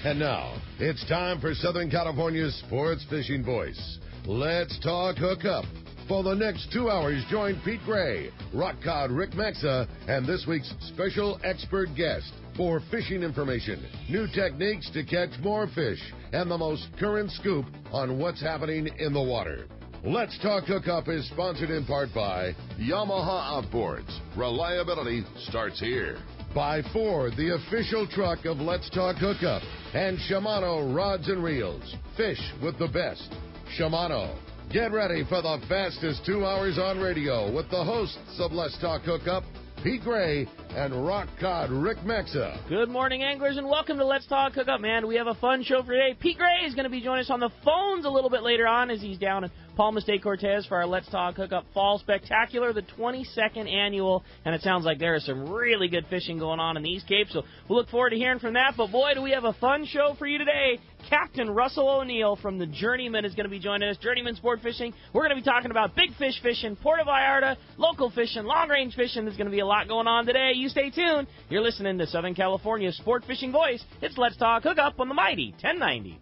And now, it's time for Southern California's sports fishing voice. Let's talk hookup. For the next 2 hours, join Pete Gray, rock cod Rick Maxa, and this week's special expert guest for fishing information, new techniques to catch more fish, and the most current scoop on what's happening in the water. Let's Talk Hookup is sponsored in part by Yamaha Outboards. Reliability starts here. By Ford, the official truck of Let's Talk Hookup, and Shimano Rods and Reels. Fish with the best. Shimano. Get ready for the fastest 2 hours on radio with the hosts of Let's Talk Hookup, Pete Gray and rock cod Rick Maxa. Good morning, anglers, and welcome to Let's Talk Hookup, man. We have a fun show for today. Pete Gray is going to be joining us on the phones a little bit later on as he's down in Palma State Cortez for our Let's Talk Hookup Fall Spectacular, the 22nd annual, and it sounds like there is some really good fishing going on in the East Cape, so we'll look forward to hearing from that. But boy, do we have a fun show for you today. Captain Russell ONeil from the Journeyman is going to be joining us. Journeyman Sportfishing. We're going to be talking about big fish fishing, Puerto Vallarta, local fishing, long-range fishing. There's going to be a lot going on today. You stay tuned. You're listening to Southern California's sport fishing voice. It's Let's Talk Hookup on the mighty 1090.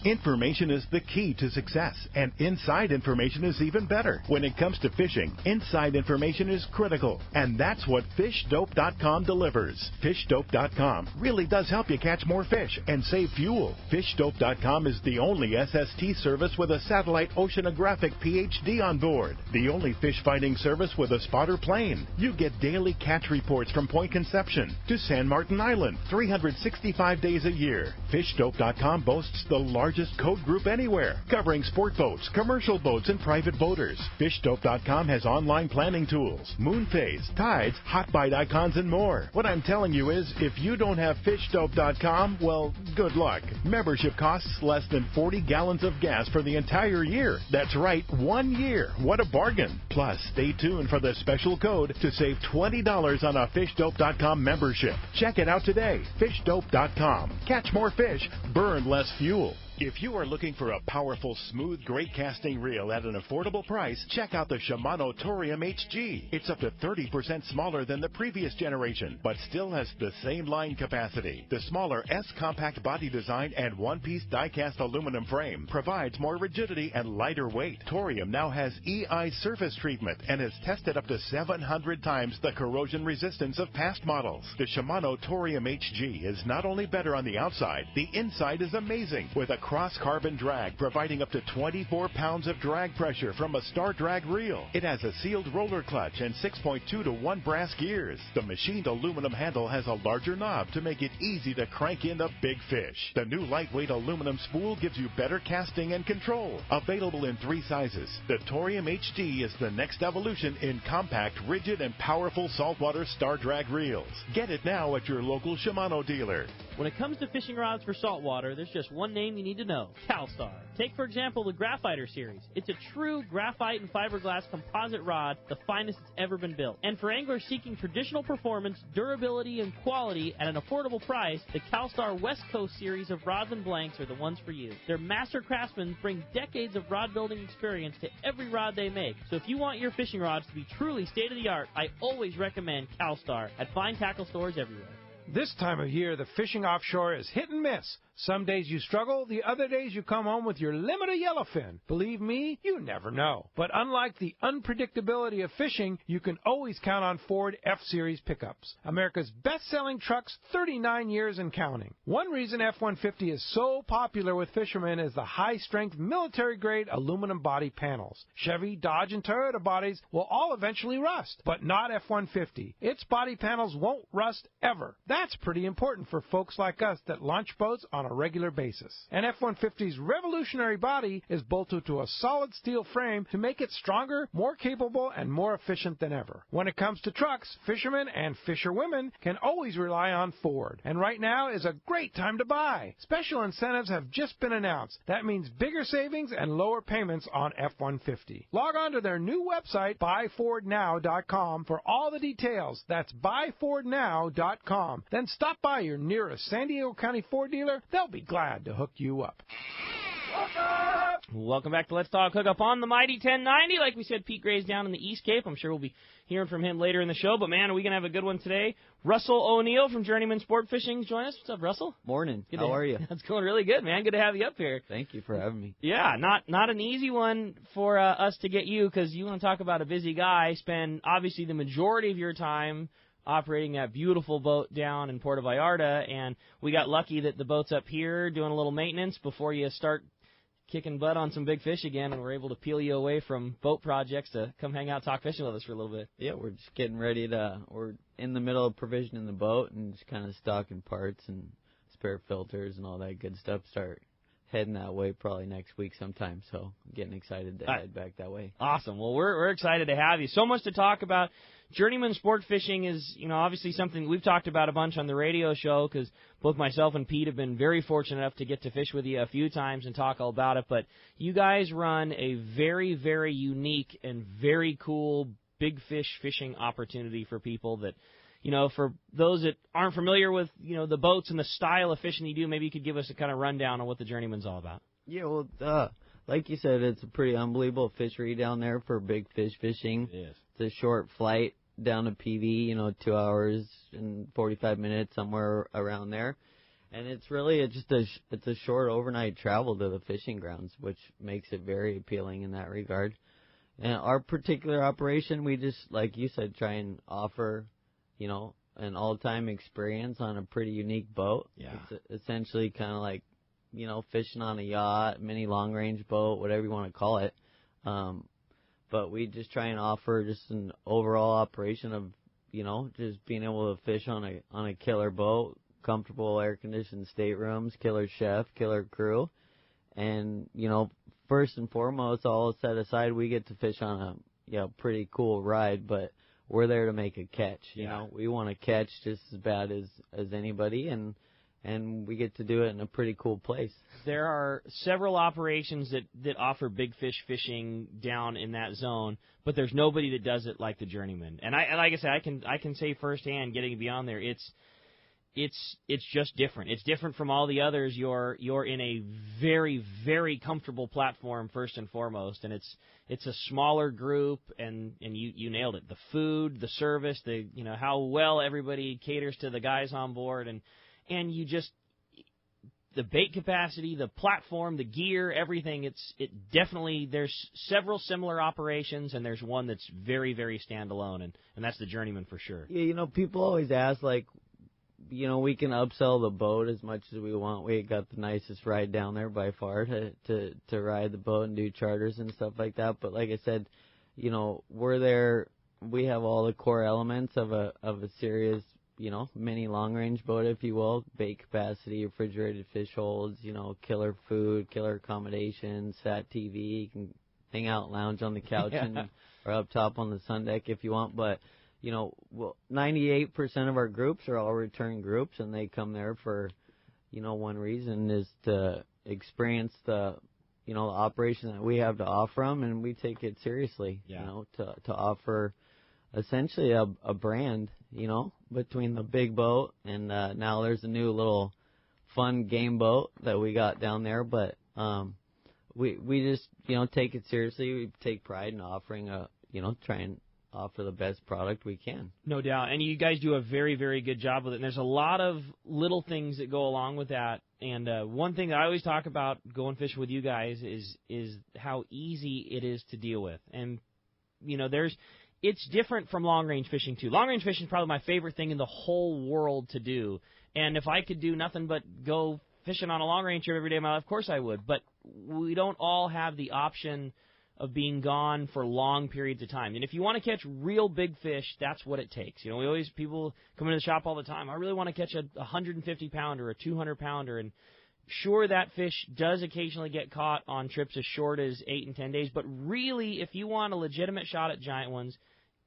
Information is the key to success, and inside information is even better. When it comes to fishing, inside information is critical, and that's what FishDope.com delivers. FishDope.com really does help you catch more fish and save fuel. FishDope.com is the only SST service with a satellite oceanographic PhD on board, the only fish finding service with a spotter plane. You get daily catch reports from Point Conception to San Martin Island, 365 days a year. FishDope.com boasts the largest code group anywhere, covering sport boats, commercial boats, and private boaters. FishDope.com has online planning tools, moon phase, tides, hot bite icons, and more. What I'm telling you is, if you don't have FishDope.com, well, good luck. Membership costs less than 40 gallons of gas for the entire year. That's right, 1 year. What a bargain. Plus, stay tuned for the special code to save $20 on a FishDope.com membership. Check it out today. FishDope.com. Catch more fish, burn less fuel. If you are looking for a powerful, smooth, great casting reel at an affordable price, check out the Shimano Torium HG. It's up to 30% smaller than the previous generation, but still has the same line capacity. The smaller S-compact body design and one-piece die-cast aluminum frame provides more rigidity and lighter weight. Torium now has EI surface treatment and is tested up to 700 times the corrosion resistance of past models. The Shimano Torium HG is not only better on the outside, the inside is amazing, with a cross-carbon drag, providing up to 24 pounds of drag pressure from a star drag reel. It has a sealed roller clutch and 6.2 to 1 brass gears. The machined aluminum handle has a larger knob to make it easy to crank in the big fish. The new lightweight aluminum spool gives you better casting and control. Available in 3 sizes, the Torium HD is the next evolution in compact, rigid, and powerful saltwater star drag reels. Get it now at your local Shimano dealer. When it comes to fishing rods for saltwater, there's just one name you need to know: CalStar. Take, for example, the Graphiter series. It's a true graphite and fiberglass composite rod, the finest it's ever been built. And for anglers seeking traditional performance, durability, and quality at an affordable price, the CalStar West Coast series of rods and blanks are the ones for you. Their master craftsmen bring decades of rod building experience to every rod they make. So if you want your fishing rods to be truly state-of-the-art, I always recommend CalStar at fine tackle stores everywhere. This time of year, the fishing offshore is hit and miss. Some days you struggle, the other days you come home with your limit of yellowfin. Believe me, you never know. But unlike the unpredictability of fishing, you can always count on Ford F-Series pickups. America's best-selling trucks, 39 years and counting. One reason F-150 is so popular with fishermen is the high-strength military-grade aluminum body panels. Chevy, Dodge, and Toyota bodies will all eventually rust, but not F-150. Its body panels won't rust ever. That's pretty important for folks like us that launch boats on a regular basis. And F-150's revolutionary body is bolted to a solid steel frame to make it stronger, more capable, and more efficient than ever. When it comes to trucks, fishermen and fisherwomen can always rely on Ford. And right now is a great time to buy. Special incentives have just been announced. That means bigger savings and lower payments on F-150. Log on to their new website, buyfordnow.com, for all the details. That's buyfordnow.com. Then stop by your nearest San Diego County Ford dealer. They'll be glad to hook you up. Hookup! Welcome back to Let's Talk Hookup on the Mighty 1090. Like we said, Pete Gray's down in the East Cape. I'm sure we'll be hearing from him later in the show. But, man, are we going to have a good one today? Russell ONeil from Journeyman Sportfishing join us. What's up, Russell? Morning. How are you? It's going really good, man. Good to have you up here. Thank you for having me. Yeah, not an easy one for us to get you, because you want to talk about a busy guy. Spend, obviously, the majority of your time operating that beautiful boat down in Puerto Vallarta, and we got lucky that the boat's up here doing a little maintenance before you start kicking butt on some big fish again, and we're able to peel you away from boat projects to come hang out, talk fishing with us for a little bit. Yeah, we're just getting ready we're in the middle of provisioning the boat and just kind of stocking parts and spare filters and all that good stuff. Start heading that way probably next week sometime, so I'm getting excited to head back that way. Awesome. Well, we're excited to have you. So much to talk about. Journeyman Sport Fishing is, obviously something we've talked about a bunch on the radio show, because both myself and Pete have been very fortunate enough to get to fish with you a few times and talk all about it. But you guys run a very, very unique and very cool big fish fishing opportunity for people that, for those that aren't familiar with, the boats and the style of fishing you do, maybe you could give us a kind of rundown on what the Journeyman's all about. Yeah, well, like you said, it's a pretty unbelievable fishery down there for big fish fishing. It is. It's a short flight down to PV, 2 hours and 45 minutes, somewhere around there. And it's really it's a short overnight travel to the fishing grounds, which makes it very appealing in that regard. And our particular operation, we just, like you said, try and offer, an all-time experience on a pretty unique boat. Yeah. It's essentially kind of like, fishing on a yacht, mini long-range boat, whatever you want to call it. But we just try and offer just an overall operation of, just being able to fish on a killer boat, comfortable air-conditioned staterooms, killer chef, killer crew. And, first and foremost, all set aside, we get to fish on a pretty cool ride, but we're there to make a catch. We want to catch just as bad as anybody, and we get to do it in a pretty cool place. There are several operations that offer big fish fishing down in that zone, but there's nobody that does it like the Journeyman. And like I said, I can say firsthand, getting beyond there, it's just different. It's different from all the others. You're in a very, very comfortable platform first and foremost, and it's a smaller group, and you nailed it. The food, the service, how well everybody caters to the guys on board, and you just, the bait capacity, the platform, the gear, everything, there's several similar operations, and there's one that's very, very standalone, and that's the Journeyman for sure. Yeah, people always ask, like, we can upsell the boat as much as we want. We got the nicest ride down there by far to ride the boat and do charters and stuff like that. But like I said, we're there. We have all the core elements of a serious, mini long-range boat, if you will. Bait capacity, refrigerated fish holds, killer food, killer accommodations, fat TV. You can hang out, lounge on the couch or up top on the sun deck if you want. But 98% of our groups are all return groups, and they come there for, one reason is to experience the, the operation that we have to offer them, and we take it seriously, to offer essentially a brand, between the big boat and now there's a new little fun game boat that we got down there, but we just, take it seriously. We take pride in offering try and offer the best product we can. No doubt. And you guys do a very, very good job with it. And there's a lot of little things that go along with that. And one thing that I always talk about going fishing with you guys is how easy it is to deal with. And, it's different from long-range fishing, too. Long-range fishing is probably my favorite thing in the whole world to do. And if I could do nothing but go fishing on a long-range trip every day of my life, of course I would. But we don't all have the option of being gone for long periods of time. And if you want to catch real big fish, that's what it takes. People come into the shop all the time. I really want to catch a 150-pounder, a 200-pounder, and sure, that fish does occasionally get caught on trips as short as 8 and 10 days. But really, if you want a legitimate shot at giant ones,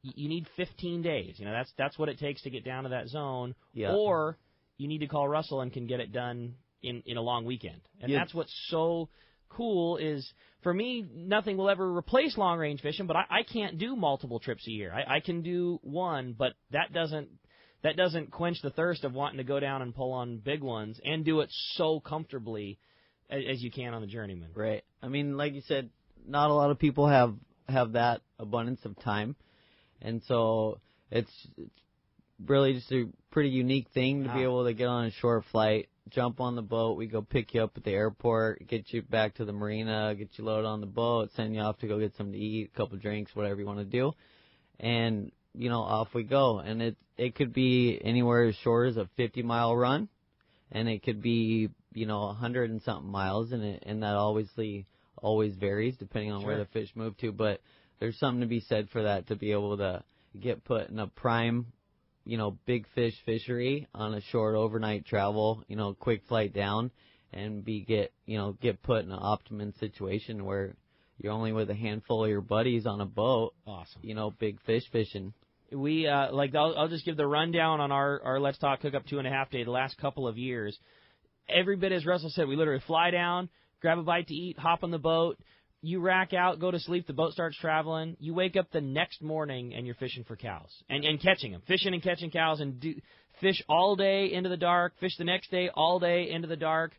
you need 15 days. That's what it takes to get down to that zone. Yeah. Or you need to call Russell and can get it done in a long weekend. And that's what's so cool is, for me, nothing will ever replace long-range fishing, but I can't do multiple trips a year. I can do one, but that doesn't quench the thirst of wanting to go down and pull on big ones and do it so comfortably as you can on the Journeyman. Right. I mean, like you said, not a lot of people have that abundance of time, and so it's really just a pretty unique thing to be able to get on a short flight, jump on the boat, we go pick you up at the airport, get you back to the marina, get you loaded on the boat, send you off to go get something to eat, a couple drinks, whatever you want to do, and off we go. And it could be anywhere as short as a 50-mile run, and it could be 100 and something miles, and that obviously always varies depending on where the fish move to. But there's something to be said for that, to be able to get put in a prime, big fish fishery on a short overnight travel, quick flight down, and get put in an optimum situation where you're only with a handful of your buddies on a boat. Awesome. Big fish fishing. We I'll just give the rundown on our Let's Talk Hookup 2.5 day the last couple of years. Every bit as Russell said, we literally fly down, grab a bite to eat, hop on the boat, you rack out, go to sleep, the boat starts traveling, you wake up the next morning and you're fishing for cows and catching them, fishing and catching cows, and fish all day into the dark, fish the next day all day into the dark,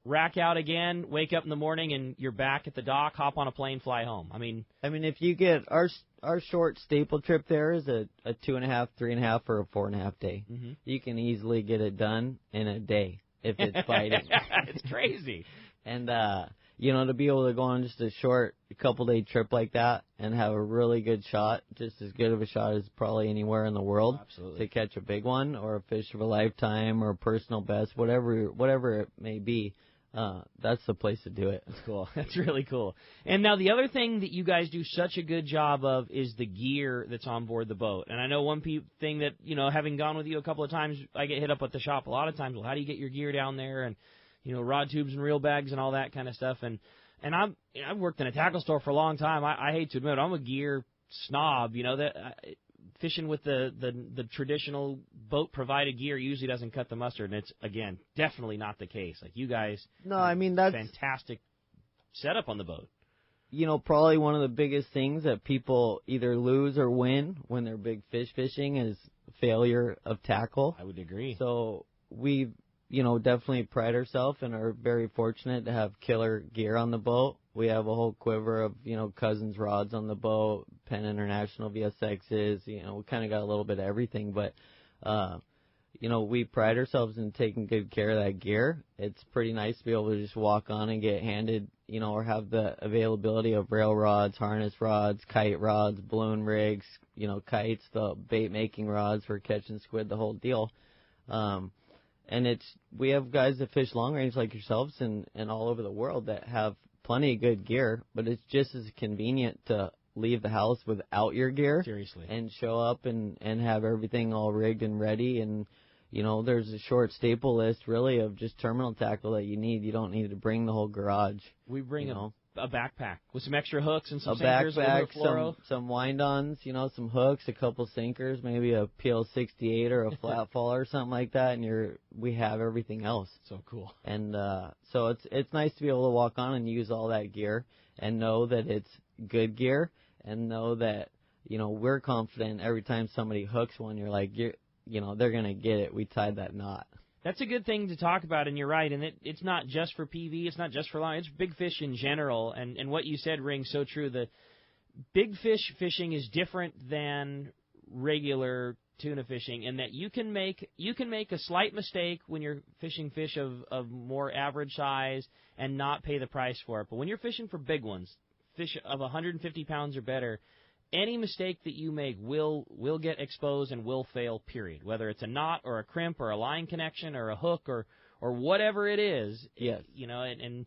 rack out again, wake up in the morning and you're back at the dock, hop on a plane, fly home. I mean, if you get our short staple trip there is a 2.5, 3.5, or a 4.5 day. Mm-hmm. You can easily get it done in a day if it's biting. It's crazy. And to be able to go on just a short couple-day trip like that and have a really good shot, just as good of a shot as probably anywhere in the world, to catch a big one or a fish of a lifetime or a personal best, whatever it may be, that's the place to do it. That's cool. That's really cool. And now the other thing that you guys do such a good job of is the gear that's on board the boat. And I know one thing that, having gone with you a couple of times, I get hit up at the shop a lot of times. Well, how do you get your gear down there? And rod tubes and reel bags and all that kind of stuff. And I've worked in a tackle store for a long time. I hate to admit it, I'm a gear snob. Fishing with the traditional boat provided gear usually doesn't cut the mustard, and it's, again, definitely not the case. Like, you guys, that's fantastic setup on the boat. Probably one of the biggest things that people either lose or win when they're big fish fishing is failure of tackle. I would agree. So we definitely pride ourselves and are very fortunate to have killer gear on the boat. We have a whole quiver of, Cousins rods on the boat, Penn International VSXs, we kind of got a little bit of everything, but, we pride ourselves in taking good care of that gear. It's pretty nice to be able to just walk on and get handed, or have the availability of rail rods, harness rods, kite rods, balloon rigs, kites, the bait making rods for catching squid, the whole deal. And we have guys that fish long range like yourselves and all over the world that have plenty of good gear, but it's just as convenient to leave the house without your gear. Seriously. And show up and have everything all rigged and ready. And, there's a short staple list, really, of just terminal tackle that you need. You don't need to bring the whole garage. We bring a backpack with some extra hooks and some a sinkers. Backpack, some wind-ons, some hooks, a couple sinkers, maybe a PL68 or a flat fall or something like that, and we have everything else. So cool. And so it's nice to be able to walk on and use all that gear and know that it's good gear, and know that we're confident every time somebody hooks one, you're like, they're gonna get it. We tied that knot. That's a good thing to talk about, and you're right. And it's not just for PV, it's not just for line, it's big fish in general. And what you said rings so true. The big fish fishing is different than regular tuna fishing in that you can make a slight mistake when you're fishing fish of more average size and not pay the price for it. But when you're fishing for big ones, fish of 150 pounds or better, any mistake that you make will get exposed and will fail, period. Whether it's a knot or a crimp or a line connection or a hook or whatever it is. Yes. And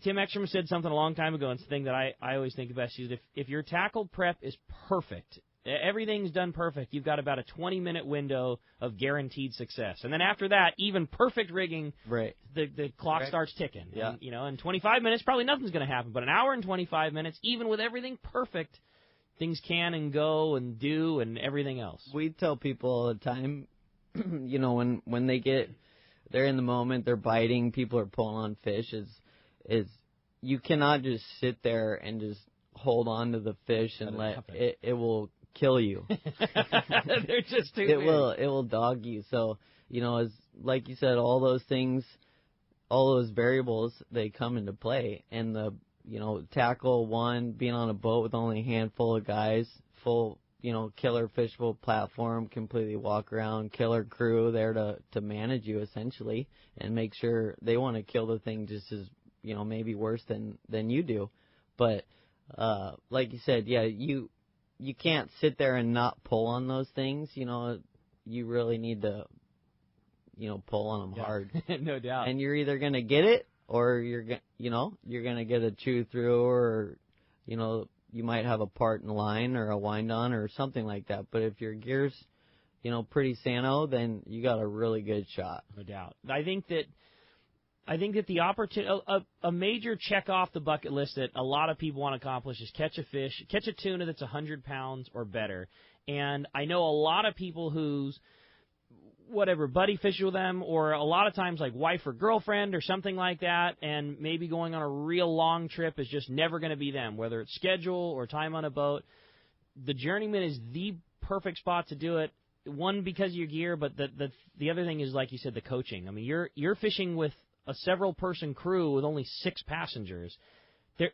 Tim Ekstrom said something a long time ago, and it's the thing that I always think about. Is if your tackle prep is perfect, everything's done perfect, you've got about a 20-minute window of guaranteed success. And then after that, even perfect rigging, right, the clock starts ticking. Yeah. And, in 25 minutes, probably nothing's going to happen. But an hour and 25 minutes, even with everything perfect, things can and go and do and everything else. We tell people all the time, when they're in the moment, they're biting, people are pulling on fish, is you cannot just sit there and just hold on to the fish and let it will kill you. They're just too it will dog you. So, as like you said, all those things all those variables, they come into play. And the, tackle one, being on a boat with only a handful of guys, full, killer fishable platform, completely walk around, killer crew there to manage you essentially and make sure they want to kill the thing just as, maybe worse than you do. But, like you said, yeah, you can't sit there and not pull on those things. You really need to, pull on them hard. No doubt. And you're either going to get it or you're going to get a chew through or, you might have a part in line or a wind on or something like that. But if your gear's, pretty sano, then you got a really good shot. No doubt. I think that the opportunity, a major check off the bucket list that a lot of people want to accomplish is catch a tuna that's 100 pounds or better. And I know a lot of people who's buddy fish with them, or a lot of times like wife or girlfriend or something like that, and maybe going on a real long trip is just never going to be them, whether it's schedule or time on a boat. The Journeyman is the perfect spot to do it. One, because of your gear, but the other thing is, like you said, the coaching. I mean, you're fishing with a several-person crew with only 6 passengers.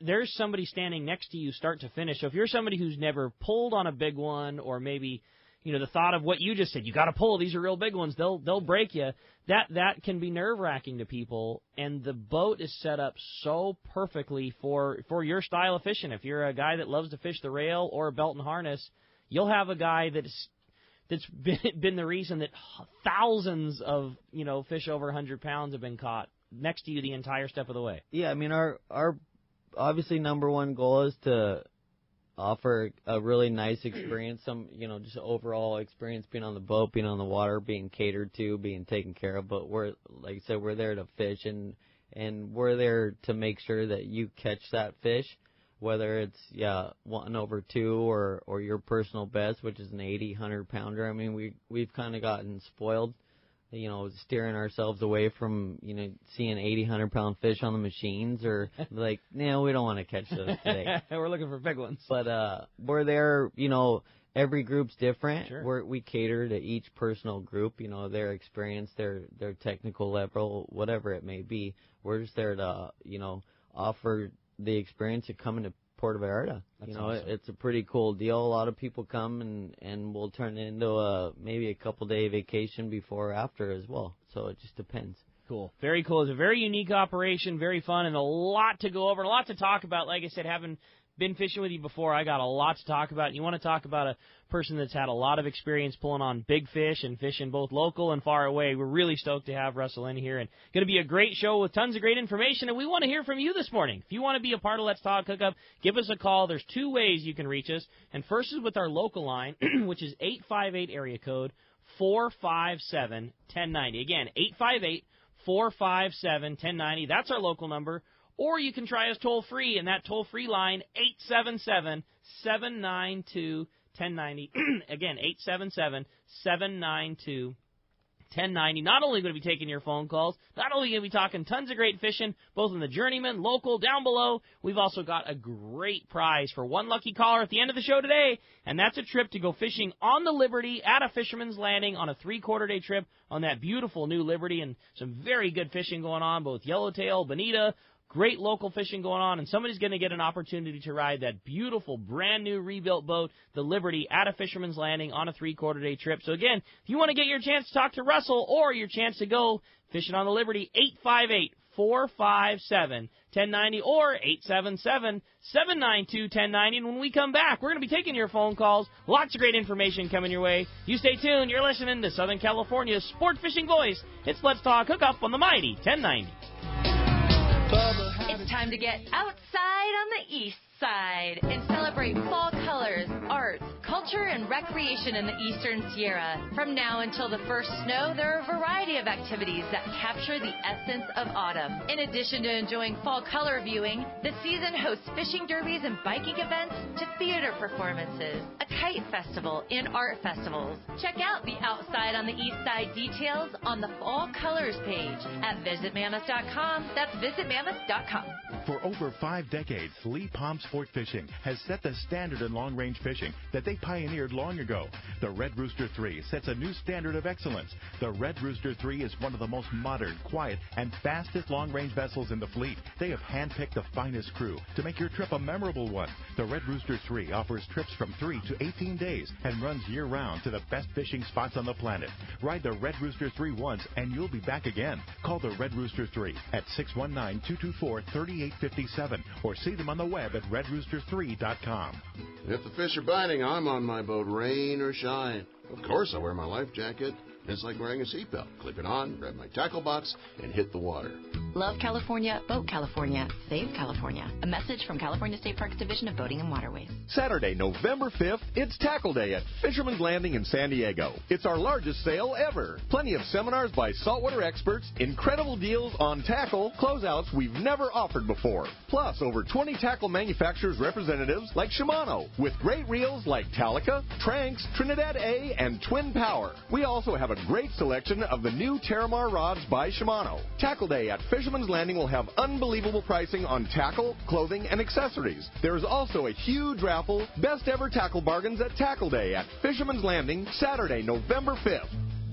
There's somebody standing next to you start to finish. So if you're somebody who's never pulled on a big one, or maybe the thought of what you just said, you got to pull, these are real big ones, they'll break you. That can be nerve-wracking to people, and the boat is set up so perfectly for your style of fishing. If you're a guy that loves to fish the rail or a belt and harness, you'll have a guy that's been the reason that thousands of fish over 100 pounds have been caught next to you the entire step of the way. Yeah, I mean, our obviously number one goal is to offer a really nice experience, just overall experience, being on the boat, being on the water, being catered to, being taken care of. But we're, like I said, we're there to fish, and we're there to make sure that you catch that fish, whether it's 1/2 or your personal best, which is an 80, 100-pounder. I mean, we've kind of gotten spoiled, steering ourselves away from, seeing 80, 100-pound fish on the machines, or like, no, we don't want to catch those today. We're looking for big ones. But we're there, every group's different. Sure. We cater to each personal group, their experience, their technical level, whatever it may be. We're just there to, offer the experience of coming to Puerto Vallarta. Awesome. It's a pretty cool deal. A lot of people come and we'll turn it into maybe a couple-day vacation before or after as well. So it just depends. Cool. Very cool. It's a very unique operation, very fun, and a lot to go over, and a lot to talk about. Like I said, having been fishing with you before, I got a lot to talk about. And you want to talk about a person that's had a lot of experience pulling on big fish and fishing both local and far away. We're really stoked to have Russell in here, and going to be a great show with tons of great information, and we want to hear from you this morning. If you want to be a part of Let's Talk Hookup, give us a call. There's 2 ways you can reach us, and first is with our local line, which is 858 area code 457-1090. Again, 858-457-1090. That's our local number. Or you can try us toll-free, and that toll-free line, 877-792-1090. Again, 877-792-1090. Not only going to be taking your phone calls, not only going to be talking tons of great fishing, both in the Journeyman, local, down below, we've also got a great prize for one lucky caller at the end of the show today, and that's a trip to go fishing on the Liberty at a Fisherman's Landing on a 3/4-day trip on that beautiful new Liberty, and some very good fishing going on, both yellowtail, bonita, great local fishing going on, and somebody's going to get an opportunity to ride that beautiful, brand-new rebuilt boat, the Liberty, at a Fisherman's Landing on a 3/4-day trip. So, again, if you want to get your chance to talk to Russell or your chance to go fishing on the Liberty, 858-457-1090 or 877-792-1090. And when we come back, we're going to be taking your phone calls. Lots of great information coming your way. You stay tuned. You're listening to Southern California's sport fishing voice. It's Let's Talk Hookup on the mighty 1090. It's time to get outside on the east side and celebrate fall colors, arts, culture, and recreation in the Eastern Sierra. From now until the first snow, there are a variety of activities that capture the essence of autumn. In addition to enjoying fall color viewing, the season hosts fishing derbies and biking events to theater performances, a kite festival, and art festivals. Check out the Outside on the East Side details on the Fall Colors page at visitmammoth.com. That's visitmammoth.com. For over 5 decades, Lee Palm Sport Fishing has set the standard in long-range fishing that they pioneered long ago. The Red Rooster 3 sets a new standard of excellence. The Red Rooster 3 is one of the most modern, quiet, and fastest long-range vessels in the fleet. They have handpicked the finest crew to make your trip a memorable one. The Red Rooster 3 offers trips from 3 to 18 days and runs year-round to the best fishing spots on the planet. Ride the Red Rooster 3 once and you'll be back again. Call the Red Rooster 3 at 619-224-3857 or see them on the web at redrooster3.com. If the fish are biting, I'm on my boat, rain or shine. Of course, I wear my life jacket. It's like wearing a seatbelt. Clip it on, grab my tackle box, and hit the water. Love California, Boat California, Save California. A message from California State Parks Division of Boating and Waterways. Saturday, November 5th, it's Tackle Day at Fisherman's Landing in San Diego. It's our largest sale ever. Plenty of seminars by saltwater experts, incredible deals on tackle, closeouts we've never offered before. Plus, over 20 tackle manufacturers representatives like Shimano, with great reels like Talica, Tranx, Trinidad A, and Twin Power. We also have a great selection of the new Terramar rods by Shimano. Tackle Day at Fisherman's Landing will have unbelievable pricing on tackle, clothing, and accessories. There is also a huge raffle, best ever tackle bargains at Tackle Day at Fisherman's Landing, Saturday, November 5th.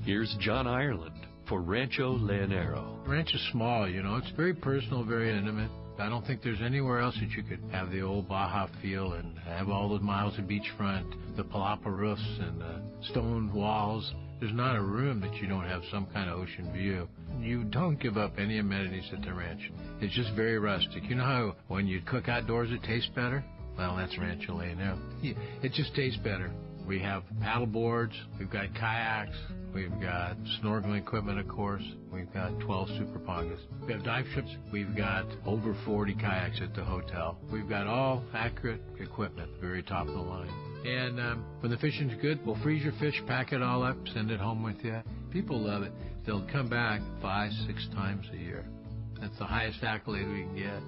Here's John Ireland for Rancho Leonero. Ranch is small, it's very personal, very intimate. I don't think there's anywhere else that you could have the old Baja feel and have all the miles of beachfront, the palapa roofs and the stone walls. There's not a room that you don't have some kind of ocean view. You don't give up any amenities at the ranch. It's just very rustic. You know how when you cook outdoors it tastes better? Well, that's Rancho Leonero. It just tastes better. We have paddle boards, we've got kayaks, we've got snorkeling equipment, of course. We've got 12 super pongas. We have dive trips. We've got over 40 kayaks at the hotel. We've got all accurate equipment, very top of the line. And when the fishing's good, we'll freeze your fish, pack it all up, send it home with you. People love it. They'll come back 5-6 times a year. That's the highest accolade we can get.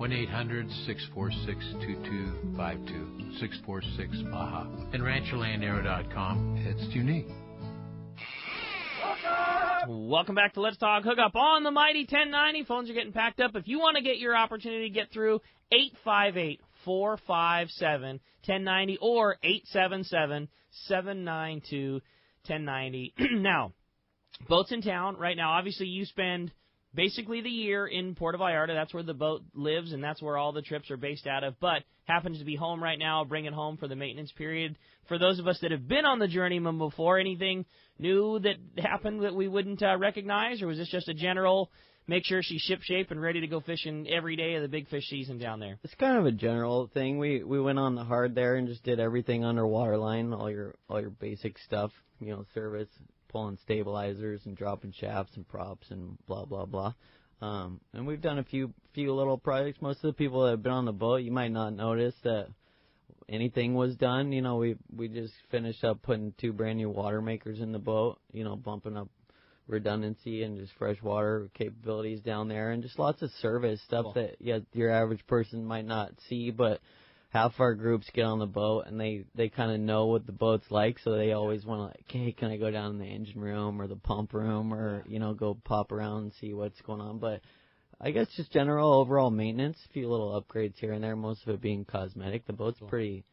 1-800-646-2252, 646-BAJA. And RanchoLeonero.com. It's unique. Welcome back to Let's Talk Hookup on the Mighty 1090. Phones are getting packed up. If you want to get your opportunity to get through, 858-457-1090 or 877-792-1090. Now, boats in town right now. Obviously, you spend basically the year in Puerto Vallarta. That's where the boat lives, and that's where all the trips are based out of. But happens to be home right now, bring it home for the maintenance period. For those of us that have been on the Journeyman before, anything new that happened that we wouldn't recognize, or was this just a general make sure she's ship-shape and ready to go fishing every day of the big fish season down there? It's kind of a general thing. We went on the hard there and just did everything under waterline, all your basic stuff, service, pulling stabilizers and dropping shafts and props and blah, blah, blah. And we've done a few little projects. Most of the people that have been on the boat, you might not notice that anything was done. We just finished up putting 2 brand new water makers in the boat, bumping up redundancy and just freshwater capabilities down there, and just lots of service stuff that your average person might not see, but half our groups get on the boat and they kind of know what the boat's like, so they always want to, like, hey, can I go down in the engine room or the pump room or, go pop around and see what's going on. But I guess just general overall maintenance, a few little upgrades here and there, most of it being cosmetic. The boat's pretty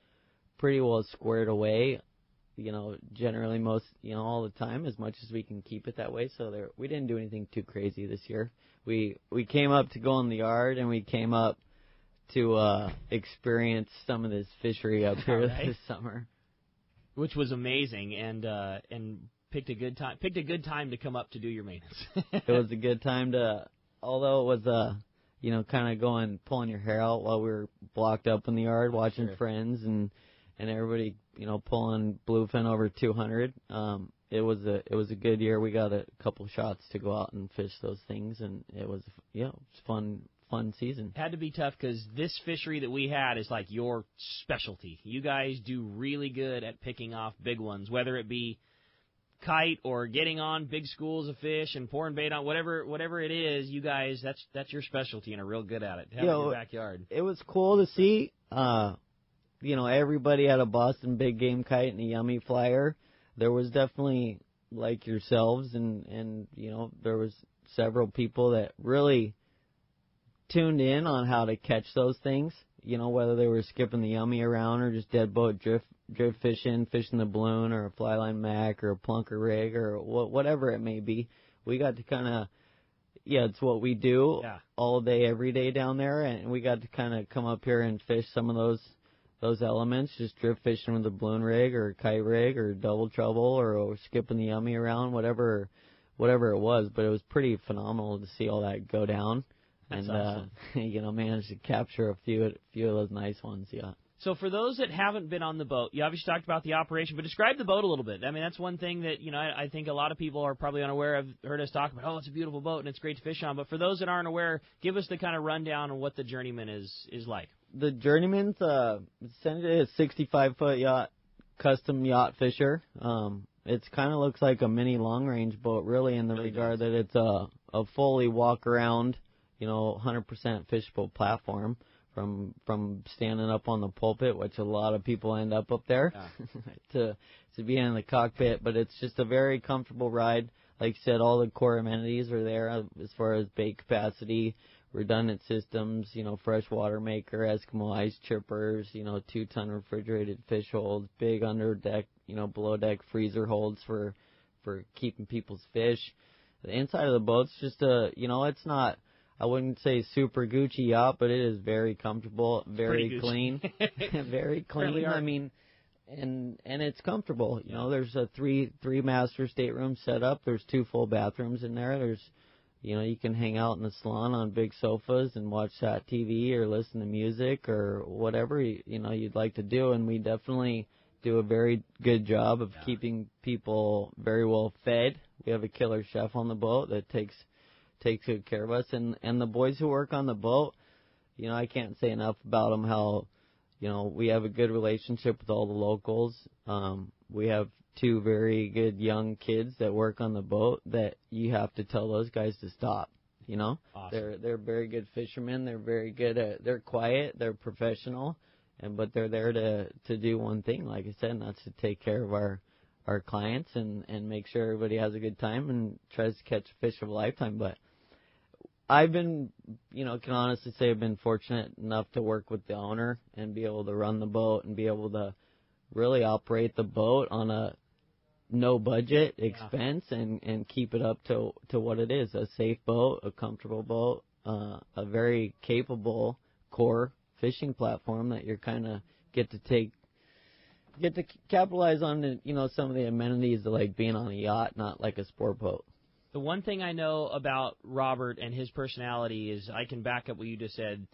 well squared away, generally most, all the time, as much as we can keep it that way. So we didn't do anything too crazy this year. We came up to go in the yard, and we came up to experience some of this fishery up here this summer, which was amazing, and picked a good time to come up to do your maintenance. It was a good time to, although it was kind of pulling your hair out while we were blocked up in the yard watching friends and everybody pulling bluefin over 200. It was a good year. We got a couple shots to go out and fish those things, and it was fun season. Had to be tough because this fishery that we had is like your specialty. You guys do really good at picking off big ones, whether it be kite or getting on big schools of fish and pouring bait on whatever it is. You guys, that's your specialty and are real good at it. Have it in your backyard. It was cool to see. Everybody had a Boston big game kite and a Yummy flyer. There was definitely, like yourselves, and there was several people that really tuned in on how to catch those things, whether they were skipping the Yummy around or just dead boat drift fishing the balloon or a fly line mac or a plunker rig or whatever it may be. We got to kind of, it's what we do all day, every day down there, and we got to kind of come up here and fish some of those elements, just drift fishing with a balloon rig or a kite rig or double trouble or skipping the yummy around, whatever it was. But it was pretty phenomenal to see all that go down. That's and awesome. Managed to capture a few of those nice ones. So for those that haven't been on the boat, you obviously talked about the operation, but describe the boat a little bit. I mean, that's one thing that, I think a lot of people are probably unaware of, heard us talk about, it's a beautiful boat and it's great to fish on. But for those that aren't aware, give us the kind of rundown on what the Journeyman is like. The Journeyman's essentially a 65-foot yacht, custom yacht fisher. It kind of looks like a mini long-range boat, really, in the regard that it's a fully walk-around, 100% fishable platform. From standing up on the pulpit, which a lot of people end up there, to be in the cockpit. But it's just a very comfortable ride. Like you said, all the core amenities are there as far as bait capacity, redundant systems, fresh water maker, Eskimo ice chippers, 2-ton refrigerated fish holds, big under deck, below deck freezer holds for keeping people's fish. The inside of the boat's just it's not, I wouldn't say super Gucci yacht, but it is very comfortable, very clean, very clean. I mean, and it's comfortable. There's a three master stateroom set up. There's 2 full bathrooms in there. There's, you can hang out in the salon on big sofas and watch that TV or listen to music or whatever you'd like to do. And we definitely do a very good job of keeping people very well fed. We have a killer chef on the boat that takes good care of us, and the boys who work on the boat, I can't say enough about them, how, we have a good relationship with all the locals. We have 2 very good young kids that work on the boat that you have to tell those guys to stop, Awesome. They're very good fishermen. They're very good they're quiet, they're professional, but they're there to do one thing, like I said, and that's to take care of our clients and make sure everybody has a good time and tries to catch a fish of a lifetime. But I've been, can honestly say I've been fortunate enough to work with the owner and be able to run the boat and be able to really operate the boat on a no budget expense and keep it up to what it is, a safe boat, a comfortable boat, a very capable core fishing platform that you're kind of get to capitalize on, some of the amenities of like being on a yacht, not like a sport boat. The one thing I know about Robert and his personality is, I can back up what you just said,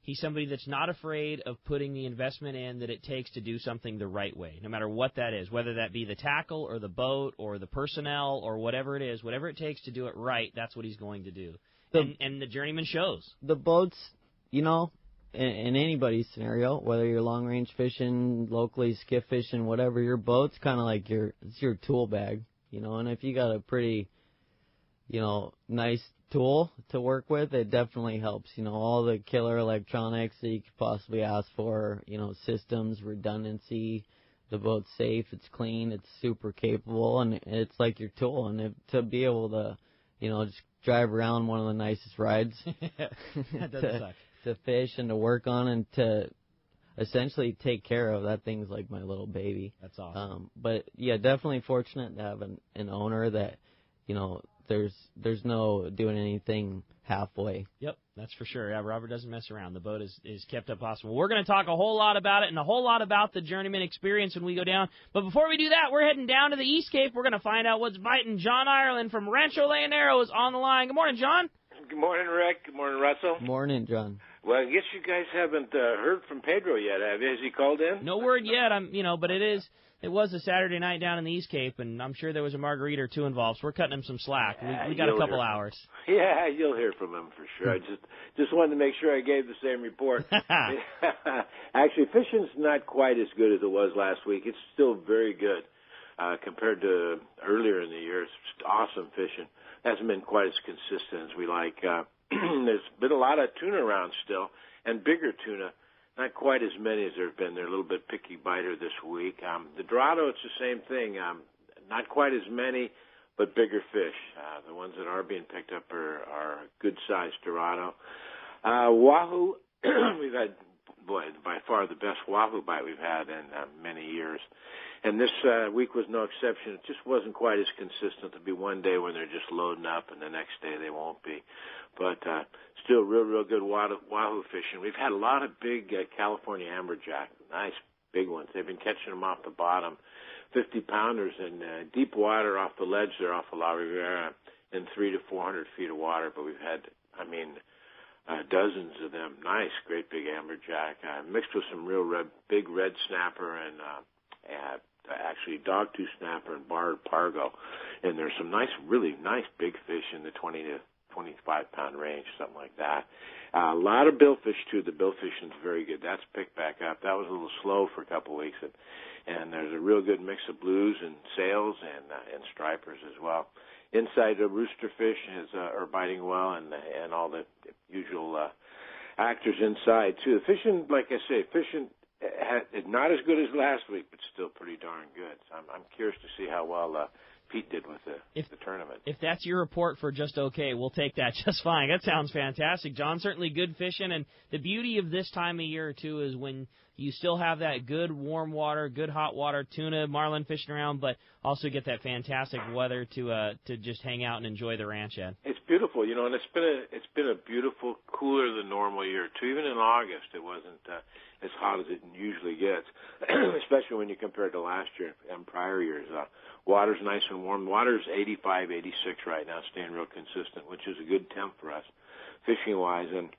he's somebody that's not afraid of putting the investment in that it takes to do something the right way, no matter what that is, whether that be the tackle or the boat or the personnel or whatever it is, whatever it takes to do it right, that's what he's going to do. And the Journeyman shows. The boats, in anybody's scenario, whether you're long-range fishing, locally skiff fishing, whatever, your boat's kind of like it's your tool bag, and if you got a pretty, nice tool to work with, it definitely helps. All the killer electronics that you could possibly ask for, systems, redundancy, the boat's safe, it's clean, it's super capable, and it's like your tool. And to be able to, just drive around one of the nicest rides that doesn't suck. To fish and to work on and to essentially take care of, that thing's like my little baby. That's awesome. But yeah, definitely fortunate to have an owner that, there's no doing anything halfway. Yep, that's for sure. Yeah, Robert doesn't mess around. The boat is kept up awesome. We're going to talk a whole lot about it and a whole lot about the Journeyman experience when we go down. But before we do that, we're heading down to the East Cape. We're going to find out what's biting. John Ireland from Rancho Leonero is on the line. Good morning, John. Good morning, Rick. Good morning, Russell. Morning, John. Well, I guess you guys haven't heard from Pedro yet, have you? Has he called in? No word yet. But it was a Saturday night down in the East Cape, and I'm sure there was a margarita or 2 involved, so we're cutting him some slack. We got a couple hours. Yeah, you'll hear from him for sure. I just wanted to make sure I gave the same report. Actually, fishing's not quite as good as it was last week. It's still very good compared to earlier in the year. It's just awesome fishing. Hasn't been quite as consistent as we like. There's been a lot of tuna around still, and bigger tuna. Not quite as many as there have been. They're a little bit picky biter this week. The Dorado, it's the same thing. Not quite as many, but bigger fish. The ones that are being picked up are good-sized Dorado. Wahoo, we've had boy, by far the best wahoo bite we've had in many years. And this week was no exception. It just wasn't quite as consistent. There'll be one day when they're just loading up, and the next day they won't be. But still real good wahoo fishing. We've had a lot of big California amberjack, nice big ones. They've been catching them off the bottom, 50-pounders in deep water off the ledge there off of La Rivera in 300 to 400 feet of water. But we've had, dozens of them. Nice, great big amberjack, mixed with some real big red snapper and actually dogtooth snapper and barred pargo. And there's some really nice big fish in the 20 to 25-pound range, something like that. A lot of billfish, too. The billfishing's very good. That's picked back up. That was a little slow for a couple of weeks. And there's a real good mix of blues and sails and stripers as well. Inside, the roosterfish are biting well, and all the usual actors inside, too. The fishing, like I say, is not as good as last week, but still pretty darn good. So I'm curious to see how well Pete did with the tournament. If that's your report for just okay, we'll take that just fine. That sounds fantastic, John. Certainly good fishing, and the beauty of this time of year, too, is when you still have that good warm water, good hot water, tuna, marlin fishing around, but also get that fantastic weather to just hang out and enjoy the ranch in. It's beautiful, and it's been a beautiful, cooler than normal year too. Even in August, it wasn't as hot as it usually gets, especially when you compare it to last year and prior years. Water's nice and warm. Water's 85, 86 right now, staying real consistent, which is a good temp for us fishing-wise. And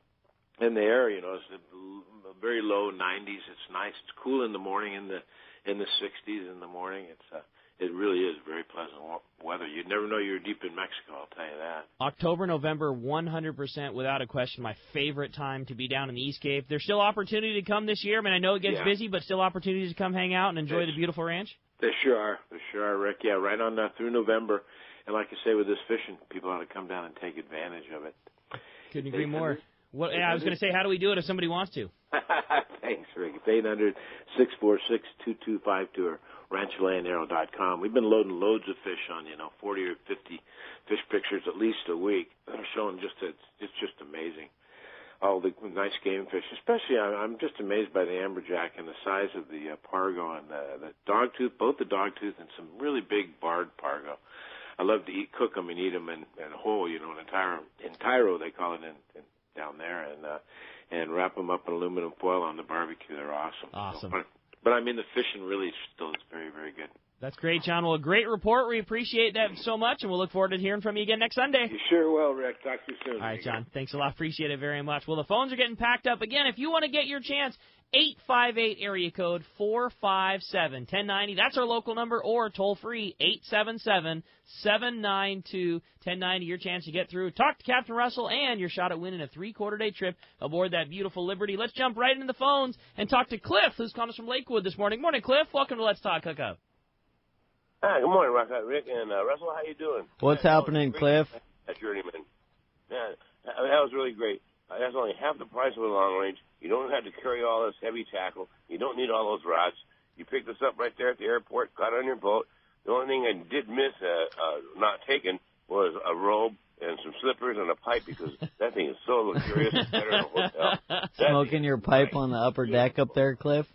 in the air, it's a very low 90s. It's nice. It's cool in the morning, in the 60s in the morning. It really is very pleasant weather. You'd never know you were deep in Mexico, I'll tell you that. October, November, 100% without a question, my favorite time to be down in the East Cape. There's still opportunity to come this year. I know it gets busy, but still opportunities to come hang out and enjoy the beautiful ranch? There sure are, Rick. Yeah, right on through November. And like I say, with this fishing, people ought to come down and take advantage of it. Couldn't agree more. I was going to say, how do we do it if somebody wants to? Thanks, Rick. It's 800-646-2252 or rancholandarrow.com. We've been loading loads of fish on, 40 or 50 fish pictures at least a week. They're showing it's just amazing. All the nice game fish, especially I'm just amazed by the amberjack and the size of the pargo and the dogtooth, both the dogtooth and some really big barred pargo. I love to cook them and eat them in whole, in Tyro they call it down there, and wrap them up in aluminum foil on the barbecue. They're awesome. Awesome. But the fishing really still is very, very good. That's great, John. Well, a great report. We appreciate that so much, and we'll look forward to hearing from you again next Sunday. You sure will, Rick. Talk to you soon. All right, John. Thanks a lot. Appreciate it very much. Well, the phones are getting packed up. Again, if you want to get your chance, 858 area code 457-1090. That's our local number, or toll-free 877-792-1090. Your chance to get through. Talk to Captain Russell and your shot at winning a 3-quarter-day trip aboard that beautiful Liberty. Let's jump right into the phones and talk to Cliff, who's calling us from Lakewood this morning. Morning, Cliff. Welcome to Let's Talk Hookup. Hi, good morning, Rick and Russell. How you doing? What's happening, Cliff? At Journeyman. Yeah, that was really great. That's only half the price of a long range. You don't have to carry all this heavy tackle. You don't need all those rods. You picked this up right there at the airport, got on your boat. The only thing I did miss not taking was a robe and some slippers and a pipe, because that thing is so luxurious. It's better than a hotel. Smoking your pipe on the upper deck up there, Cliff?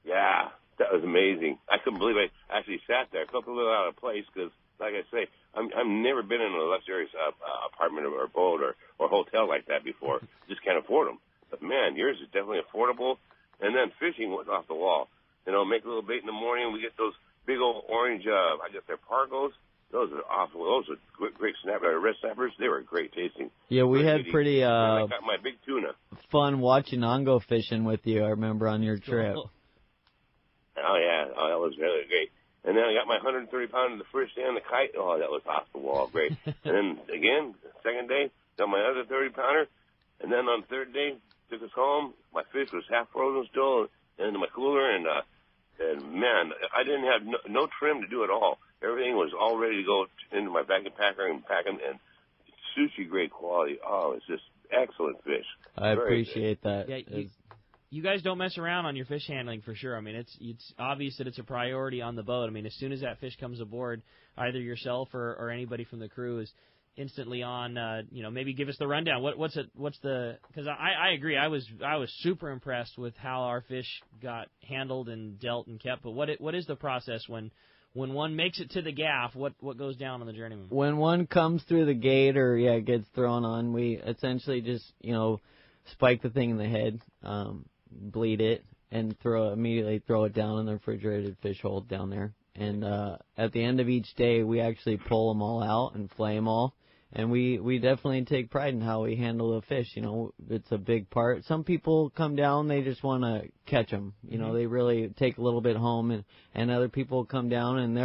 Yeah. That was amazing. I couldn't believe I actually sat there. I felt a little out of place because, like I say, I've never been in a luxurious apartment or boat or hotel like that before. Just can't afford them. But, man, yours is definitely affordable. And then fishing was off the wall. Make a little bait in the morning. We get those big old orange, I guess they're pargos. Those are awful. Those are great red snappers. They were great tasting. Yeah, we had pretty I got my big tuna. Fun watching ongo fishing with you, I remember, on your trip. Cool. Oh, yeah. Oh, that was really great. And then I got my 130-pounder the first day on the kite. Oh, that was off the wall. Great. And then, again, second day, got my other 30-pounder. And then on the third day, took us home. My fish was half frozen still into my cooler. And man, I didn't have no trim to do at all. Everything was all ready to go into my vacuum packer and pack them. And sushi-grade quality. Oh, it's just excellent fish. I appreciate that. Yeah, you guys don't mess around on your fish handling for sure. It's obvious that it's a priority on the boat. As soon as that fish comes aboard, either yourself or anybody from the crew instantly on, maybe give us the rundown. What's the? Because I agree. I was super impressed with how our fish got handled and dealt and kept. But what is the process when one makes it to the gaff? What goes down on the Journeyman? When one comes through the gate or gets thrown on, we essentially just spike the thing in the head, bleed it, and immediately throw it down in the refrigerated fish hold down there. And at the end of each day, we actually pull them all out and flay them all. And we definitely take pride in how we handle the fish. It's a big part. Some people come down, they just want to catch them. They really take a little bit home. And other people come down, and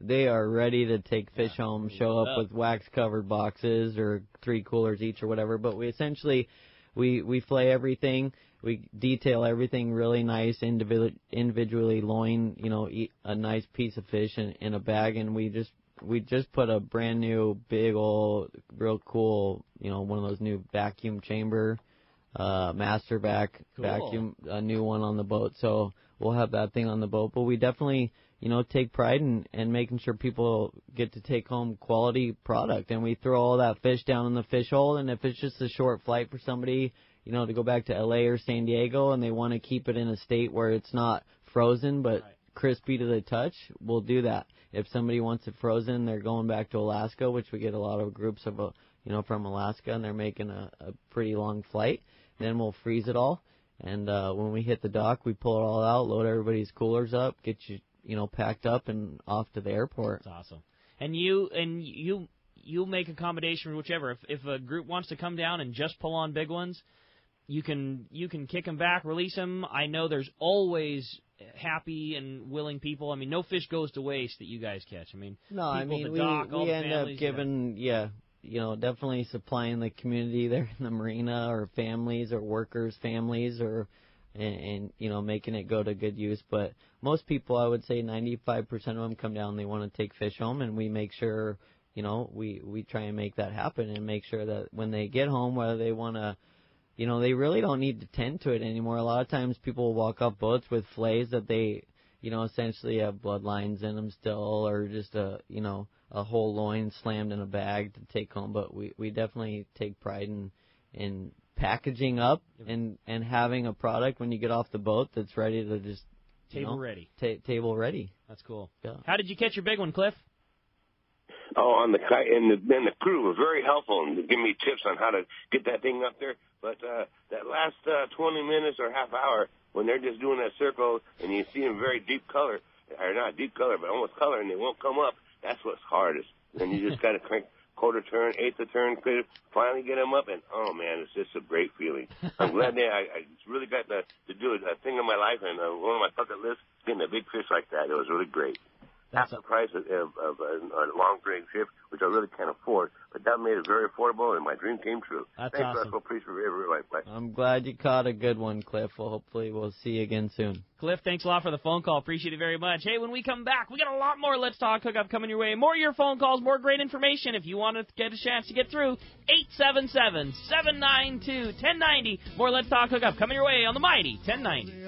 they are ready to take fish home, show up with wax-covered boxes or 3 coolers each or whatever. But we essentially, we flay everything. We detail everything really nice, individually loin, eat a nice piece of fish in a bag, and we just put a brand new, big old, real cool, one of those new vacuum chamber, master vacuum, a new one on the boat. So we'll have that thing on the boat. But we definitely, take pride in making sure people get to take home quality product. And we throw all that fish down in the fish hole. And if it's just a short flight for somebody, to go back to L.A. or San Diego, and they want to keep it in a state where it's not frozen but crispy to the touch, we'll do that. If somebody wants it frozen, they're going back to Alaska, which we get a lot of groups of, from Alaska, and they're making a pretty long flight. Then we'll freeze it all, and when we hit the dock, we pull it all out, load everybody's coolers up, get you, packed up and off to the airport. That's awesome. And you make accommodation for whichever. If a group wants to come down and just pull on big ones, you can kick them back, release them. I know there's always happy and willing people. I mean, no fish goes to waste that you guys catch. I mean, we end up giving, definitely supplying the community there in the marina, or families or workers' families, and making it go to good use. But most people, I would say 95% of them come down, they want to take fish home, and we make sure, we try and make that happen and make sure that when they get home, whether they want to, they really don't need to tend to it anymore. A lot of times people will walk off boats with fillets that they, essentially have bloodlines in them still, or just a whole loin slammed in a bag to take home. But we definitely take pride in packaging up and having a product when you get off the boat that's ready to just table ready. Table ready. That's cool. Yeah. How did you catch your big one, Cliff? Oh, on the kite, and then the crew was very helpful and giving me tips on how to get that thing up there. But that last 20 minutes or half hour, when they're just doing that circle and you see them very deep color, or not deep color, but almost color, and they won't come up, that's what's hardest. And you just got to crank quarter turn, eighth of turn, finally get them up, and oh man, it's just a great feeling. I'm glad I really got to do a thing in my life, and one of my bucket lists, getting a big fish like that. It was really great. Half the price of a long-range trip, which I really can't afford. But that made it very affordable, and my dream came true. That's Thanks, awesome. Russell. Please for every life. Bye. I'm glad you caught a good one, Cliff. Well, hopefully we'll see you again soon. Cliff, thanks a lot for the phone call. Appreciate it very much. Hey, when we come back, we got a lot more Let's Talk Hookup coming your way. More of your phone calls, more great information. If you want to get a chance to get through, 877-792-1090. More Let's Talk Hookup coming your way on the mighty 1090.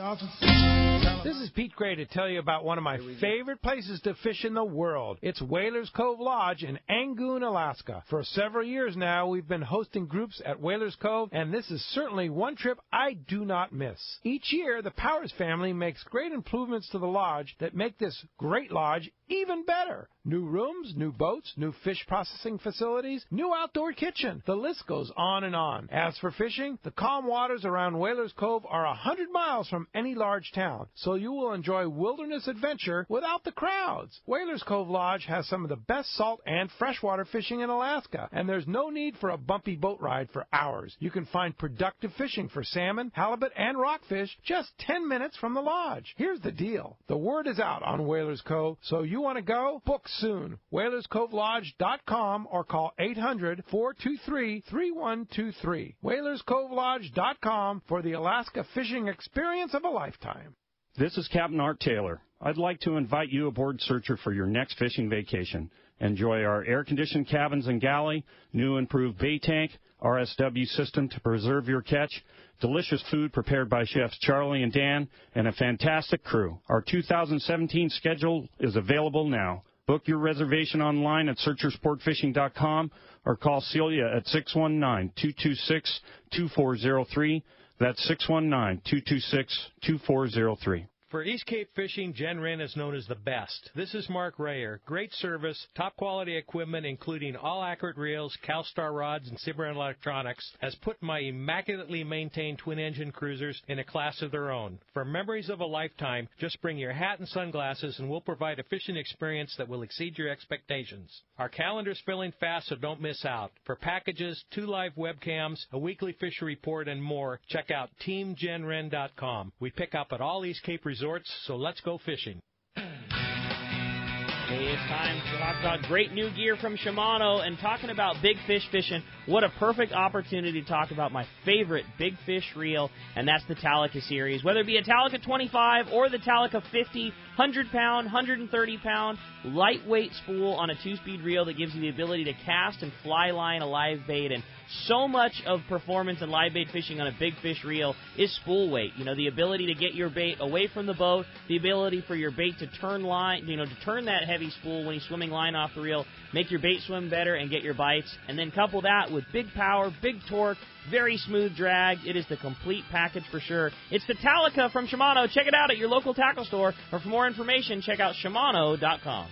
This is Pete Gray to tell you about one of my favorite places to fish in the world. It's Whalers Cove Lodge in Angoon, Alaska. For several years now, we've been hosting groups at Whalers Cove, and this is certainly one trip I do not miss. Each year, the Powers family makes great improvements to the lodge that make this great lodge even better. New rooms, new boats, new fish processing facilities, new outdoor kitchen. The list goes on and on. As for fishing, the calm waters around Whalers Cove are 100 miles from any large town, so you will enjoy wilderness adventure without the crowds. Whalers Cove Lodge has some of the best salt and freshwater fishing in Alaska, and there's no need for a bumpy boat ride for hours. You can find productive fishing for salmon, halibut, and rockfish just 10 minutes from the lodge. Here's the deal. The word is out on Whalers Cove, so you want to go? Book soon. WhalersCoveLodge.com or call 800-423-3123. WhalersCoveLodge.com for the Alaska fishing experience of a lifetime. This is Captain Art Taylor. I'd like to invite you aboard Searcher for your next fishing vacation. Enjoy our air-conditioned cabins and galley, new improved bait tank, RSW system to preserve your catch, delicious food prepared by chefs Charlie and Dan, and a fantastic crew. Our 2017 schedule is available now. Book your reservation online at searchersportfishing.com or call Celia at 619-226-2403. That's 619-226-2403. For East Cape fishing, Journeyman is known as the best. This is Mark Rayer. Great service, top quality equipment, including all accurate reels, CalStar rods, and Cimarron electronics, has put my immaculately maintained twin-engine cruisers in a class of their own. For memories of a lifetime, just bring your hat and sunglasses, and we'll provide a fishing experience that will exceed your expectations. Our calendar's filling fast, so don't miss out. For packages, 2 live webcams, a weekly fishery report, and more, check out TeamJenren.com. We pick up at all East Cape resorts, so let's go fishing. Hey, it's time to talk about great new gear from Shimano, and talking about big fish fishing, what a perfect opportunity to talk about my favorite big fish reel, and that's the Talica series. Whether it be a Talica 25 or the Talica 50, 100-pound, 130-pound, lightweight spool on a 2-speed reel that gives you the ability to cast and fly line a live bait. And so much of performance in live bait fishing on a big fish reel is spool weight. You know, the ability to get your bait away from the boat, the ability for your bait to turn line, to turn that heavy spool when you're swimming line off the reel, make your bait swim better and get your bites, and then couple that with big power, big torque, very smooth drag. It is the complete package for sure. It's the Talica from Shimano. Check it out at your local tackle store, or for more information, check out Shimano.com.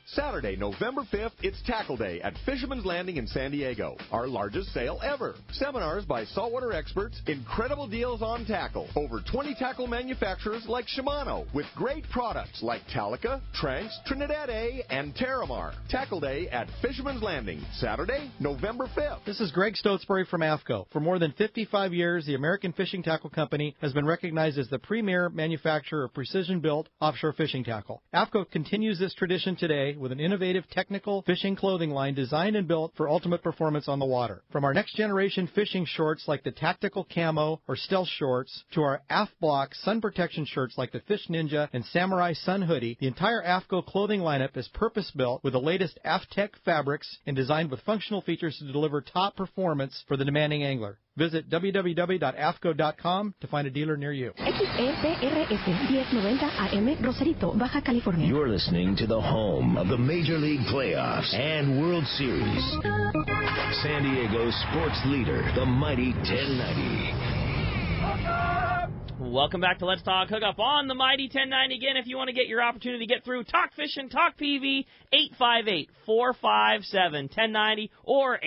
Saturday, November 5th, it's Tackle Day at Fisherman's Landing in San Diego. Our largest sale ever. Seminars by saltwater experts, incredible deals on tackle. Over 20 tackle manufacturers like Shimano, with great products like Talica, Tranx, Trinidad A, and Terramar. Tackle Day at Fisherman's Landing, Saturday, November 5th. This is Greg Stotesbury from AFCO. For more than 55 years, the American Fishing Tackle Company has been recognized as the premier manufacturer of precision-built offshore fishing tackle. AFCO continues this tradition today with an innovative technical fishing clothing line designed and built for ultimate performance on the water. From our next generation fishing shorts like the Tactical Camo or Stealth Shorts to our Aft Block sun protection shirts like the Fish Ninja and Samurai Sun Hoodie, the entire AFCO clothing lineup is purpose-built with the latest AFTEC fabrics and designed with functional features to deliver top performance for the demanding angler. Visit www.afco.com to find a dealer near you. XEPRS 1090 AM, Rosarito, Baja California. You're listening to the home of the Major League Playoffs and World Series. San Diego sports leader, the mighty 1090. Welcome back to Let's Talk Hookup on the Mighty 1090. Again, if you want to get your opportunity to get through, talk fishing, talk PV, 858-457-1090 or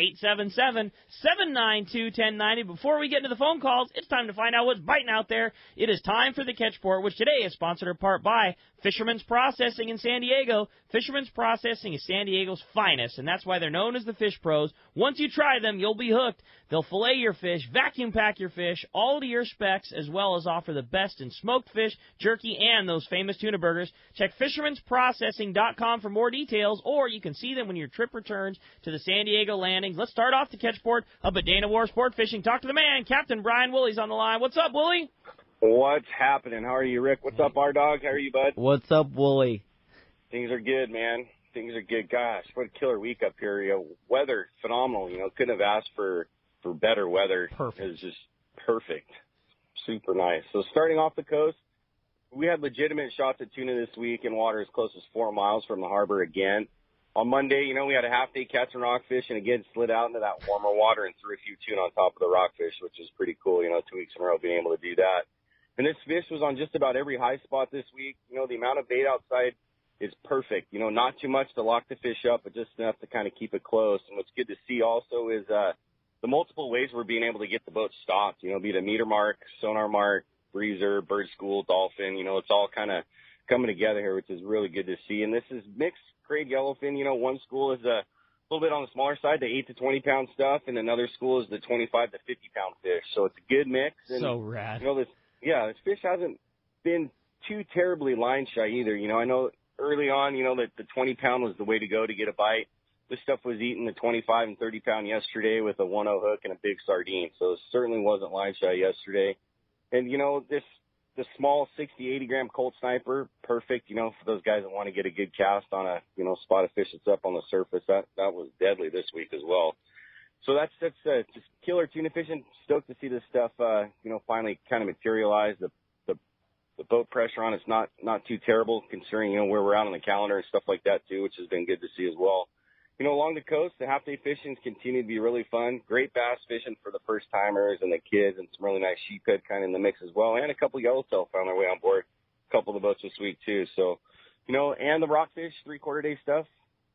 877-792-1090. Before we get into the phone calls, it's time to find out what's biting out there. It is time for the Catch Report, which today is sponsored in part by Fisherman's Processing in San Diego. Fisherman's Processing is San Diego's finest, and that's why they're known as the Fish Pros. Once you try them, you'll be hooked. They'll fillet your fish, vacuum pack your fish, all to your specs, as well as offer the best in smoked fish, jerky, and those famous tuna burgers. Check fishermansprocessing.com for more details, or you can see them when your trip returns to the San Diego landings. Let's start off the Catch Report up at Dana War Sport Fishing. Talk to the man, Captain Brian Woolley's on the line. What's up, Woolley? What's happening? How are you, Rick? What's up, R-Dog? How are you, bud? What's up, Woolley? Things are good, man. Things are good. Gosh, what a killer week up here. Weather, phenomenal. Couldn't have asked for better weather. Perfect. It was just perfect. Super nice. So starting off the coast, we had legitimate shots at tuna this week in water as close as 4 miles from the harbor again. On Monday, we had a half-day catch and rockfish, and again slid out into that warmer water and threw a few tuna on top of the rockfish, which is pretty cool, 2 weeks in a row being able to do that. And this fish was on just about every high spot this week. The amount of bait outside is perfect. Not too much to lock the fish up, but just enough to kind of keep it close. And what's good to see also is the multiple ways we're being able to get the boat stopped, be it a meter mark, sonar mark, breezer, bird school, dolphin. It's all kind of coming together here, which is really good to see. And this is mixed grade yellowfin. One school is a little bit on the smaller side, the 8 to 20 pound stuff, and another school is the 25 to 50 pound fish. So it's a good mix. And, so rad. this fish hasn't been too terribly line shy either. I know early on, that the 20 pound was the way to go to get a bite. This stuff was eating the 25 and 30 pound yesterday with a 1-0 hook and a big sardine. So it certainly wasn't line shy yesterday. And, the small 60, 80 gram Colt Sniper, perfect, for those guys that want to get a good cast on a, spot of fish that's up on the surface. That was deadly this week as well. So that's just killer tuna fishing. Stoked to see this stuff, finally kind of materialize. The the boat pressure on it's not too terrible considering, you know, where we're out on the calendar and stuff like that too, which has been good to see as well. You know, along the coast, the half-day fishings continue to be really fun. Great bass fishing for the first-timers and the kids, and some really nice sheephead kind of in the mix as well. And a couple yellowtail found their way on board. A couple of the boats this week too. So, you know, and the rockfish, 3/4-day stuff,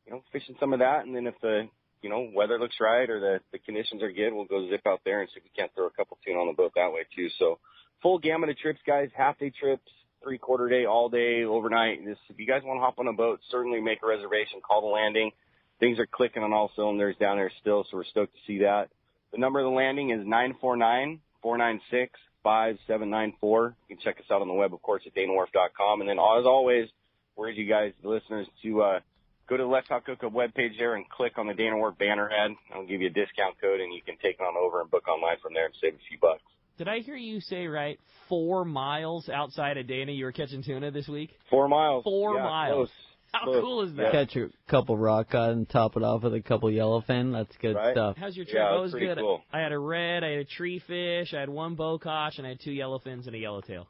you know, fishing some of that. And then if the, you know, weather looks right or the conditions are good, we'll go zip out there and see if we can't throw a couple tuna on the boat that way too. So full gamut of trips, guys, half-day trips, 3/4-day, all day, overnight. If you guys want to hop on a boat, certainly make a reservation, call the landing. Things are clicking on all cylinders down there still, so we're stoked to see that. The number of the landing is 949-496-5794. You can check us out on the web, of course, at DanaWharf.com. And then, as always, we urge you guys, the listeners, to go to the Let's Talk Hookup webpage there and click on the Dana Wharf bannerhead. I'll give you a discount code, and you can take it on over and book online from there and save a few bucks. Did I hear you say right? 4 miles outside of Dana, you were catching tuna this week? 4 miles. 4 yeah, miles. Close. How cool is that? Catch a couple rock cod and top it off with a couple yellowfin. That's good stuff. How's your trip? Yeah, That was pretty good. cool. I had a red, I had a tree fish, I had 1 bowcosh, and I had 2 yellowfins and a yellowtail.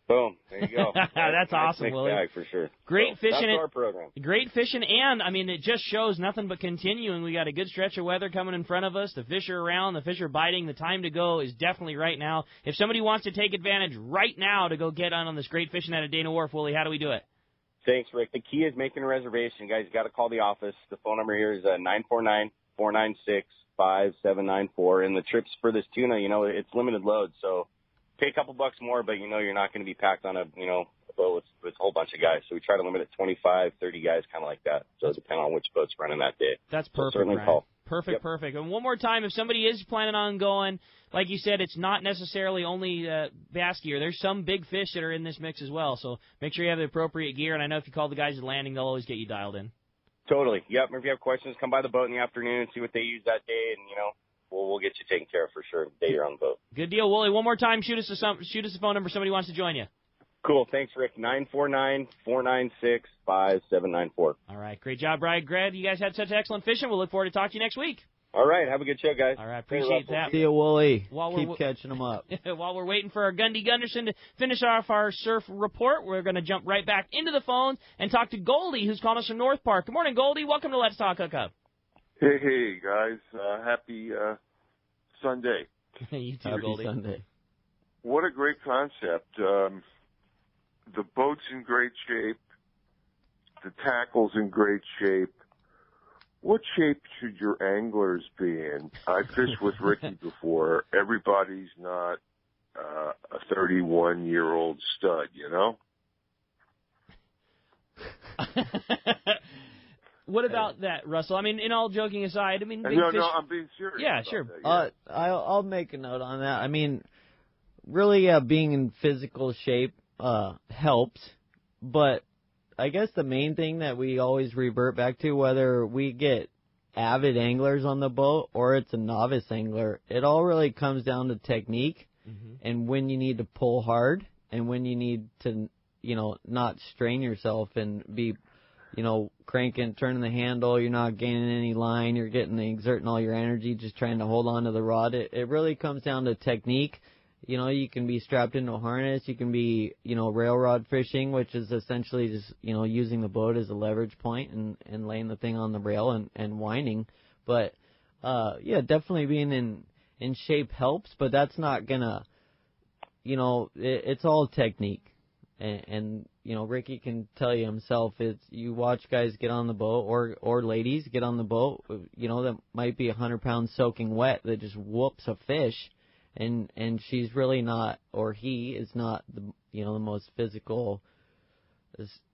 Boom. There you go. That's awesome, mixed Willie. bag for sure. Great So, fishing. That's our program. Great fishing, and, I mean, it just shows nothing but continuing. We got a good stretch of weather coming in front of us. The fish are around. The fish are biting. The time to go is definitely right now. If somebody wants to take advantage right now to go get on this great fishing out of Dana Wharf, Willie, how do we do it? Thanks, Rick. The key is making a reservation, guys. You got to call the office. The phone number here is 949-496-5794. And the trips for this tuna, you know, it's limited load, so pay a couple bucks more, but you know you're not going to be packed on a boat with a whole bunch of guys. So we try to limit it 25, 30 guys, kind of like that. So it depends on which boat's running that day. That's So perfect, certainly Brian. call. Perfect, Yep. perfect. And one more time, if somebody is planning on going, like you said, it's not necessarily only bass gear. There's some big fish that are in this mix as well. So make sure you have the appropriate gear. And I know if you call the guys at landing, they'll always get you dialed in. Totally. Yep. If you have questions, come by the boat in the afternoon, see what they use that day, and, you know, we'll get you taken care of for sure the day you're on the boat. Good deal, Wooly. One more time, shoot us a phone number if somebody wants to join you. Cool. Thanks, Rick. 949-496-5794. All right. Great job, Brian. Glad you guys had such excellent fishing. We'll look forward to talking to you next week. All right. Have a good show, guys. All right. Appreciate that. See you, Wooly. While Keep we're catching them up. While we're waiting for our Gundy Gunderson to finish off our surf report, we're going to jump right back into the phones and talk to Goldie, who's calling us from North Park. Good morning, Goldie. Welcome to Let's Talk Hookup. Hey, guys. Happy Sunday. You too, Happy Goldie. Sunday. What a great concept. The boat's in great shape. The tackle's in great shape. What shape should your anglers be in? I fished with Ricky before. Everybody's not a 31-year-old stud, you know? What about that, Russell? I mean, in all joking aside, I mean, big No, fish... I'm being serious. Yeah, about sure. that, yeah. I'll make a note on that. I mean, really, being in physical shape helps, but I guess the main thing that we always revert back to, whether we get avid anglers on the boat or it's a novice angler, it all really comes down to technique and when you need to pull hard and when you need to, you know, not strain yourself and be, you know, cranking, turning the handle, you're not gaining any line, you're exerting all your energy just trying to hold on to the rod. It really comes down to technique. You know, you can be strapped into a harness. You can be, you know, railrod fishing, which is essentially just, you know, using the boat as a leverage point and laying the thing on the rail and winding. But, yeah, definitely being in shape helps, but that's not going to, you know, it's all technique. And, you know, Ricky can tell you himself, you watch guys get on the boat or ladies get on the boat, you know, that might be 100 pounds soaking wet that just whoops a fish. And she's really not, or he is not, the most physical,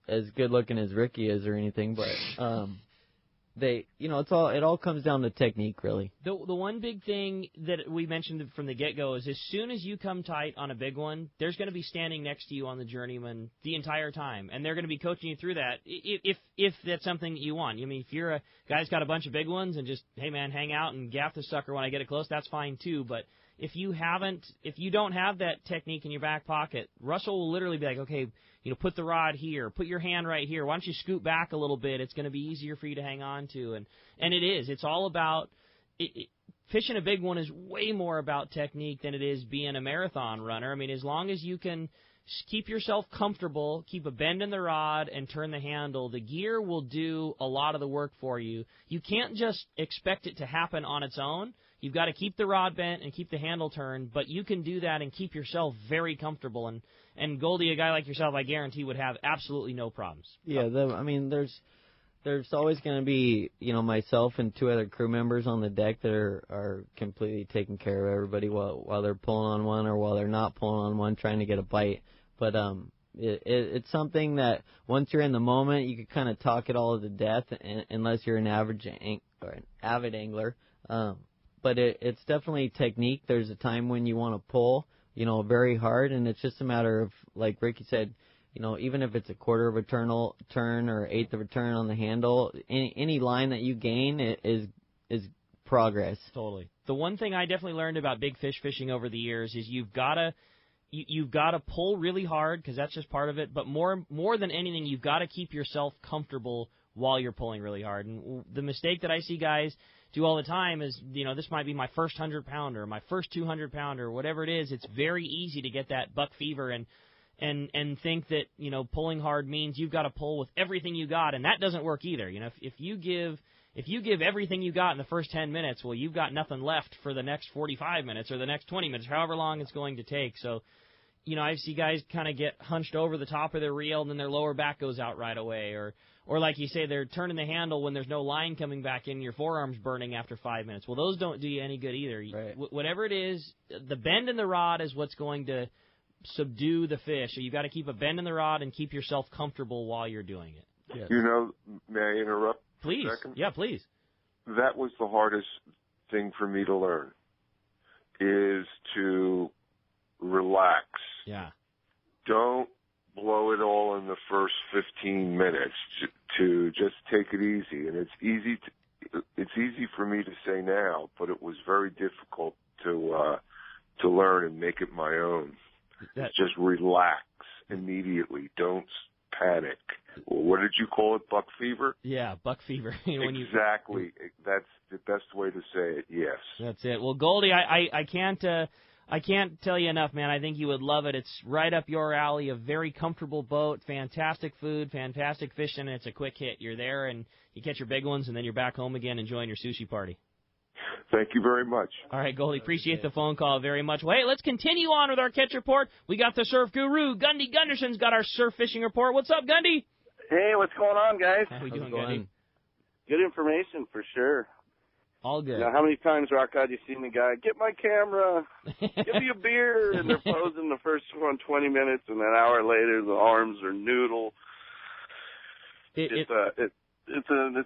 as good looking as Ricky is or anything. But it all comes down to technique, really. The one big thing that we mentioned from the get-go is as soon as you come tight on a big one, there's going to be standing next to you on the Journeyman the entire time, and they're going to be coaching you through that if that's something that you want. I mean, if you're a guy's got a bunch of big ones and just, hey man, hang out and gaff the sucker when I get it close, that's fine too. But if you don't have that technique in your back pocket, Russell will literally be like, okay, you know, put the rod here, put your hand right here. Why don't you scoot back a little bit? It's going to be easier for you to hang on to. And it is. It's all about fishing a big one is way more about technique than it is being a marathon runner. I mean, as long as you can keep yourself comfortable, keep a bend in the rod, and turn the handle. The gear will do a lot of the work for you. You can't just expect it to happen on its own. You've got to keep the rod bent and keep the handle turned, but you can do that and keep yourself very comfortable. And Goldie, a guy like yourself, I guarantee, would have absolutely no problems. Yeah, there's always going to be, myself and 2 other crew members on the deck that are completely taking care of everybody while they're pulling on one or while they're not pulling on one, trying to get a bite. But it's something that once you're in the moment, you can kind of talk it all to death, unless you're an avid angler. But it's definitely technique. There's a time when you want to pull, very hard, and it's just a matter of, like Ricky said, even if it's a quarter of a turn or eighth of a turn on the handle, any line that you gain is progress. Totally. The one thing I definitely learned about big fish fishing over the years is you've got to pull really hard, because that's just part of it. But more than anything, you've got to keep yourself comfortable while you're pulling really hard. And the mistake that I see guys do all the time is, this might be my first 100-pounder, my first 200-pounder, whatever it is. It's very easy to get that buck fever and think that, pulling hard means you've got to pull with everything you got, and that doesn't work either. If you give everything you got in the first 10 minutes, well, you've got nothing left for the next 45 minutes or the next 20 minutes, however long it's going to take. So, I see guys kind of get hunched over the top of their reel, and then their lower back goes out right away, or like you say, they're turning the handle when there's no line coming back in, your forearm's burning after 5 minutes. Well, those don't do you any good either. Right. Whatever it is, the bend in the rod is what's going to subdue the fish. So you've got to keep a bend in the rod and keep yourself comfortable while you're doing it. Yes. May I interrupt? Please. For a second? Yeah, please. That was the hardest thing for me to learn, is to relax. Yeah. Don't blow it all in the first 15 minutes. To just take it easy. And it's easy for me to say now, but it was very difficult to learn and make it my own. Just relax immediately. Don't panic. What did you call it? Buck fever? Yeah, buck fever. Exactly. That's the best way to say it. Yes. That's it. Well, Goldie, I can't tell you enough, man. I think you would love it. It's right up your alley. A very comfortable boat, fantastic food, fantastic fishing, and it's a quick hit. You're there, and you catch your big ones, and then you're back home again enjoying your sushi party. Thank you very much. All right, Goldie, appreciate the phone call very much. Well, hey, let's continue on with our catch report. We got the surf guru, Gundy Gunderson's got our surf fishing report. What's up, Gundy? Hey, what's going on, guys? How we doing, Gundy? Good information for sure. All good. How many times, Rock God, you seen the guy, get my camera, give me a beer, and they're posing the first 20 minutes, and an hour later the arms are noodle. It's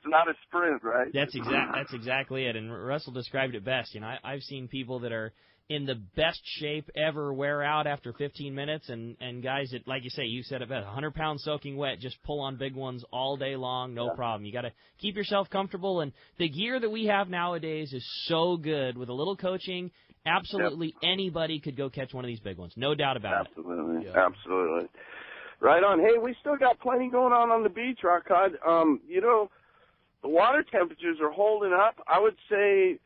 not a sprint, right? That's exactly it. And Russell described it best. I've seen people that are in the best shape ever wear out after 15 minutes, and guys that, like you say, you said it best, 100-pound soaking wet, just pull on big ones all day long, no problem. You got to keep yourself comfortable, and the gear that we have nowadays is so good. With a little coaching, absolutely anybody could go catch one of these big ones, no doubt about it. Absolutely. Right on. Hey, we still got plenty going on the beach, Rock Cod. The water temperatures are holding up. I would say,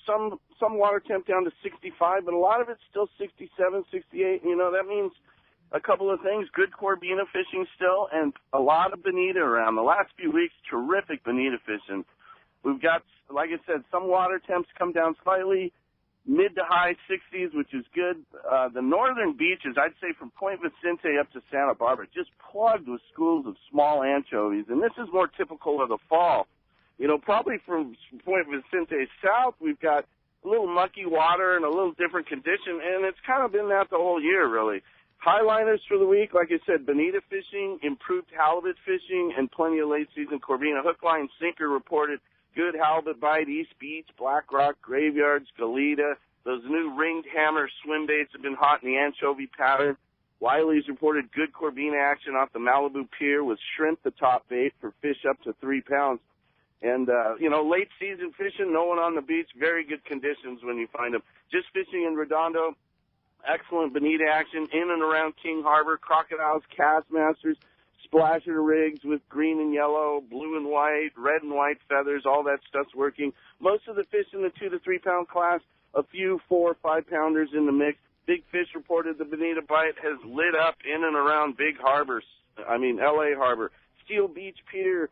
some water temp down to 65, but a lot of it's still 67, 68. That means a couple of things. Good Corbina fishing still, and a lot of bonita around. The last few weeks, terrific bonita fishing. We've got, like I said, some water temps come down slightly, mid to high 60s, which is good. The northern beaches, I'd say from Point Vicente up to Santa Barbara, just plugged with schools of small anchovies. And this is more typical of the fall. Probably from Point Vicente south, we've got a little mucky water and a little different condition, and it's kind of been that the whole year, really. Highliners for the week, like I said, bonita fishing, improved halibut fishing, and plenty of late-season Corbina. Hook, line, sinker reported good halibut bite, East Beach, Black Rock, Graveyards, Goleta. Those new ringed hammer swim baits have been hot in the anchovy pattern. Wiley's reported good Corbina action off the Malibu Pier with shrimp the top bait for fish up to 3 pounds. And, late season fishing, no one on the beach, very good conditions when you find them. Just fishing in Redondo, excellent bonita action in and around King Harbor, crocodiles, Castmasters, splasher rigs with green and yellow, blue and white, red and white feathers, all that stuff's working. Most of the fish in the 2 to 3 pound class, a few 4 or 5 pounders in the mix. Big Fish reported the bonita bite has lit up in and around L.A. Harbor, Steel Beach Pier,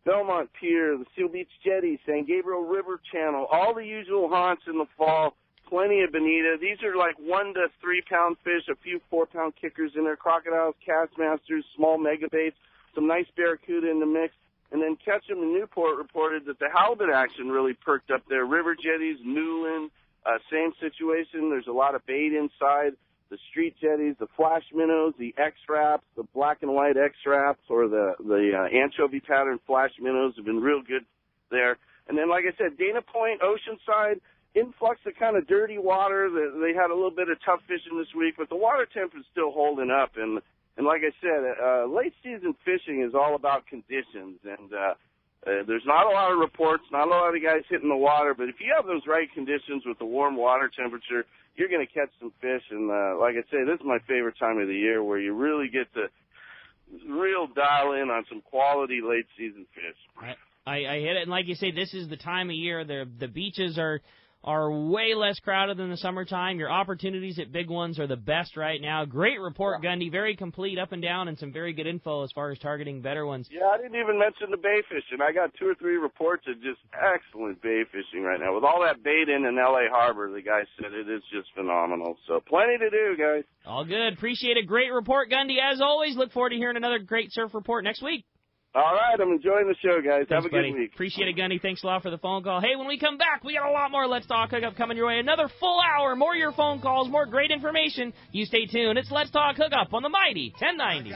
Belmont Pier, the Steel Beach Jetty, San Gabriel River Channel, all the usual haunts in the fall. Plenty of bonita. These are like 1 to 3 pound fish, a few 4-pound kickers in there, crocodiles, Castmasters, small mega baits, some nice barracuda in the mix. And then Ketchum and Newport reported that the halibut action really perked up there. River jetties, Newland, same situation. There's a lot of bait inside. The street jetties, the flash minnows, the X-Wraps, the black and white X-Wraps, or the anchovy pattern flash minnows have been real good there. And then, like I said, Dana Point, Oceanside, influx of kind of dirty water. They had a little bit of tough fishing this week, but the water temp is still holding up. And like I said, late season fishing is all about conditions. And there's not a lot of reports, not a lot of guys hitting the water. But if you have those right conditions with the warm water temperature, you're going to catch some fish. And like I say, this is my favorite time of the year where you really get to real dial in on some quality late season fish. I hit it, and like you say, this is the time of year. The beaches are way less crowded than the summertime. Your opportunities at big ones are the best right now. Great report, Gundy. Very complete up and down, and some very good info as far as targeting better ones. Yeah, I didn't even mention the bay fishing. I got 2 or 3 reports of just excellent bay fishing right now. With all that bait in L.A. Harbor, the guy said it is just phenomenal. So plenty to do, guys. All good. Appreciate a great report, Gundy. As always, look forward to hearing another great surf report next week. All right, I'm enjoying the show, guys. Thanks, Have a buddy. good week. Appreciate it, Gundy. Thanks a lot for the phone call. Hey, when we come back, we got a lot more Let's Talk Hookup coming your way. Another full hour, more of your phone calls, more great information. You stay tuned. It's Let's Talk Hookup on the mighty 1090.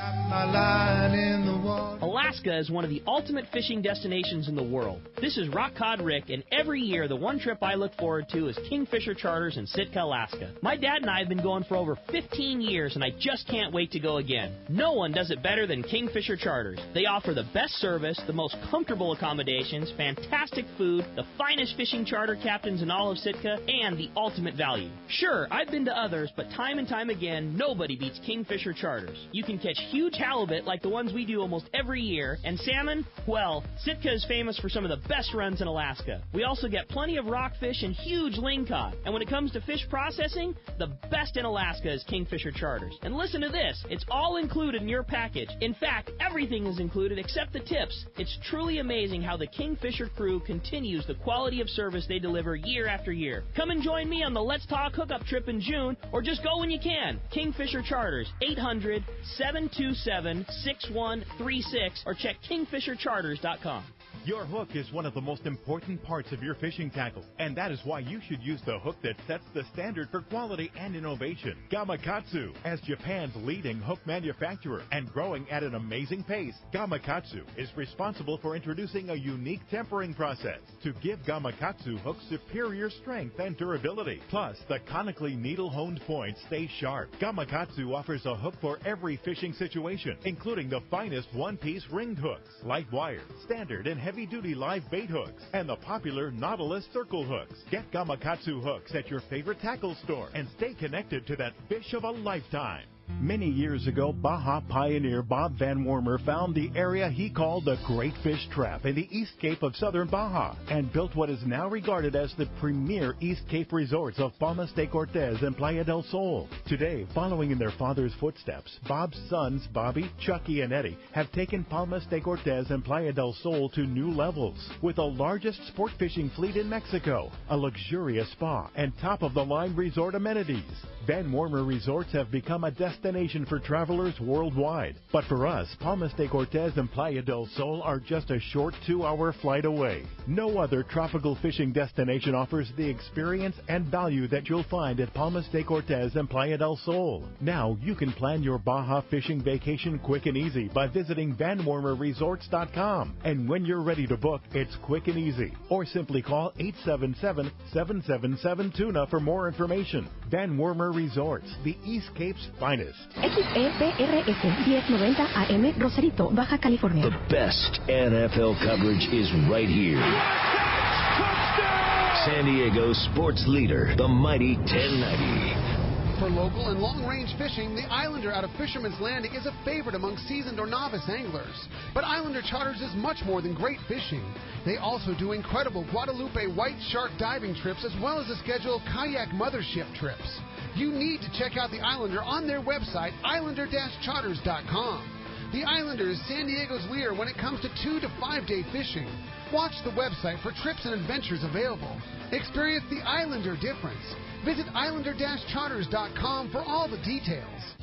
Alaska is one of the ultimate fishing destinations in the world. This is Rock Cod Rick, and every year the one trip I look forward to is Kingfisher Charters in Sitka, Alaska. My dad and I have been going for over 15 years, and I just can't wait to go again. No one does it better than Kingfisher Charters. They offer the best service, the most comfortable accommodations, fantastic food, the finest fishing charter captains in all of Sitka, and the ultimate value. Sure, I've been to others, but time and time again, nobody beats Kingfisher Charters. You can catch huge halibut like the ones we do almost every year, and salmon, well, Sitka is famous for some of the best runs in Alaska. We also get plenty of rockfish and huge lingcod. And when it comes to fish processing, the best in Alaska is Kingfisher Charters. And listen to this, it's all included in your package. In fact, everything is included except the tips. It's truly amazing how the Kingfisher crew continues the quality of service they deliver year after year. Come and join me on the Let's Talk Hookup trip in June, or just go when you can. Kingfisher Charters, 800-727-6136, or check kingfishercharters.com. Your hook is one of the most important parts of your fishing tackle, and that is why you should use the hook that sets the standard for quality and innovation. Gamakatsu. As Japan's leading hook manufacturer and growing at an amazing pace, Gamakatsu is responsible for introducing a unique tempering process to give Gamakatsu hooks superior strength and durability. Plus, the conically needle-honed points stay sharp. Gamakatsu offers a hook for every fishing situation, including the finest one-piece ringed hooks, light wire, standard and heavy-duty live bait hooks, and the popular Nautilus circle hooks. Get Gamakatsu hooks at your favorite tackle store and stay connected to that fish of a lifetime. Many years ago, Baja pioneer Bob Van Wormer found the area he called the Great Fish Trap in the East Cape of southern Baja and built what is now regarded as the premier East Cape resorts of Palmas de Cortez and Playa del Sol. Today, following in their father's footsteps, Bob's sons, Bobby, Chucky, and Eddie, have taken Palmas de Cortez and Playa del Sol to new levels with the largest sport fishing fleet in Mexico, a luxurious spa, and top-of-the-line resort amenities. Van Wormer Resorts have become a destination for travelers worldwide. But for us, Palmas de Cortez and Playa del Sol are just a short 2-hour flight away. No other tropical fishing destination offers the experience and value that you'll find at Palmas de Cortez and Playa del Sol. Now you can plan your Baja fishing vacation quick and easy by visiting VanWormerResorts.com. And when you're ready to book, it's quick and easy. Or simply call 877-777-TUNA for more information. Van Wormer Resorts, the East Cape's finest. XEPRS 1090 AM, Rosarito, Baja California. The best NFL coverage is right here. San Diego sports leader, the mighty 1090. For local and long-range fishing, the Islander out of Fisherman's Landing is a favorite among seasoned or novice anglers. But Islander Charters is much more than great fishing. They also do incredible Guadalupe white shark diving trips as well as a schedule of kayak mothership trips. You need to check out the Islander on their website, islander-charters.com. The Islander is San Diego's leader when it comes to 2 to 5 day fishing. Watch the website for trips and adventures available. Experience the Islander difference. Visit islander-charters.com for all the details.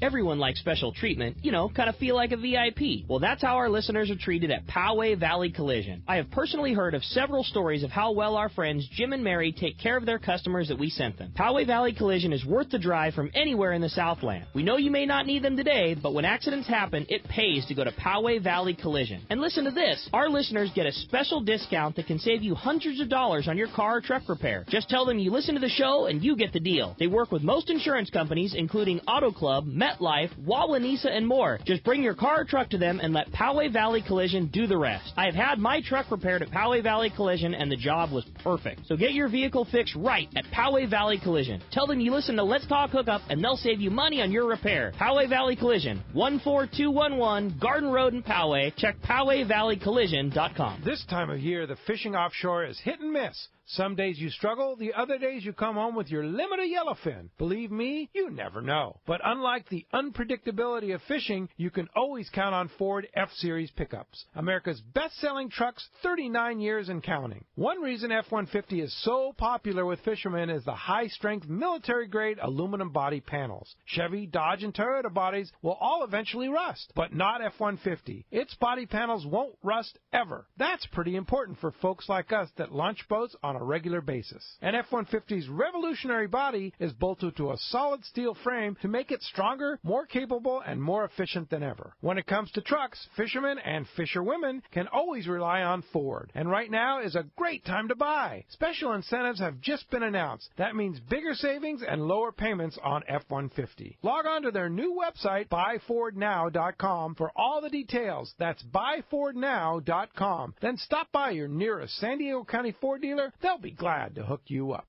Everyone likes special treatment, kind of feel like a VIP. Well, that's how our listeners are treated at Poway Valley Collision. I have personally heard of several stories of how well our friends Jim and Mary take care of their customers that we sent them. Poway Valley Collision is worth the drive from anywhere in the Southland. We know you may not need them today, but when accidents happen, it pays to go to Poway Valley Collision. And listen to this, our listeners get a special discount that can save you hundreds of dollars on your car or truck repair. Just tell them you listen to the show and you get the deal. They work with most insurance companies, including Auto Club, MetLife, Wawanesa, and more. Just bring your car or truck to them and let Poway Valley Collision do the rest. I have had my truck repaired at Poway Valley Collision and the job was perfect. So get your vehicle fixed right at Poway Valley Collision. Tell them you listen to Let's Talk Hookup and they'll save you money on your repair. Poway Valley Collision, 14211 Garden Road in Poway. Check PowayValleyCollision.com. This time of year, the fishing offshore is hit and miss. Some days you struggle, the other days you come home with your limit of yellowfin. Believe me, you never know. But unlike the unpredictability of fishing, you can always count on Ford F-Series pickups. America's best-selling trucks, 39 years and counting. One reason F-150 is so popular with fishermen is the high-strength military-grade aluminum body panels. Chevy, Dodge, and Toyota bodies will all eventually rust, but not F-150. Its body panels won't rust ever. That's pretty important for folks like us that launch boats on a regular basis. And F-150's revolutionary body is bolted to a solid steel frame to make it stronger, more capable, and more efficient than ever. When it comes to trucks, fishermen and fisherwomen can always rely on Ford. And right now is a great time to buy. Special incentives have just been announced. That means bigger savings and lower payments on F-150. Log on to their new website, buyfordnow.com, for all the details. That's buyfordnow.com. Then stop by your nearest San Diego County Ford dealer. They'll be glad to hook you up.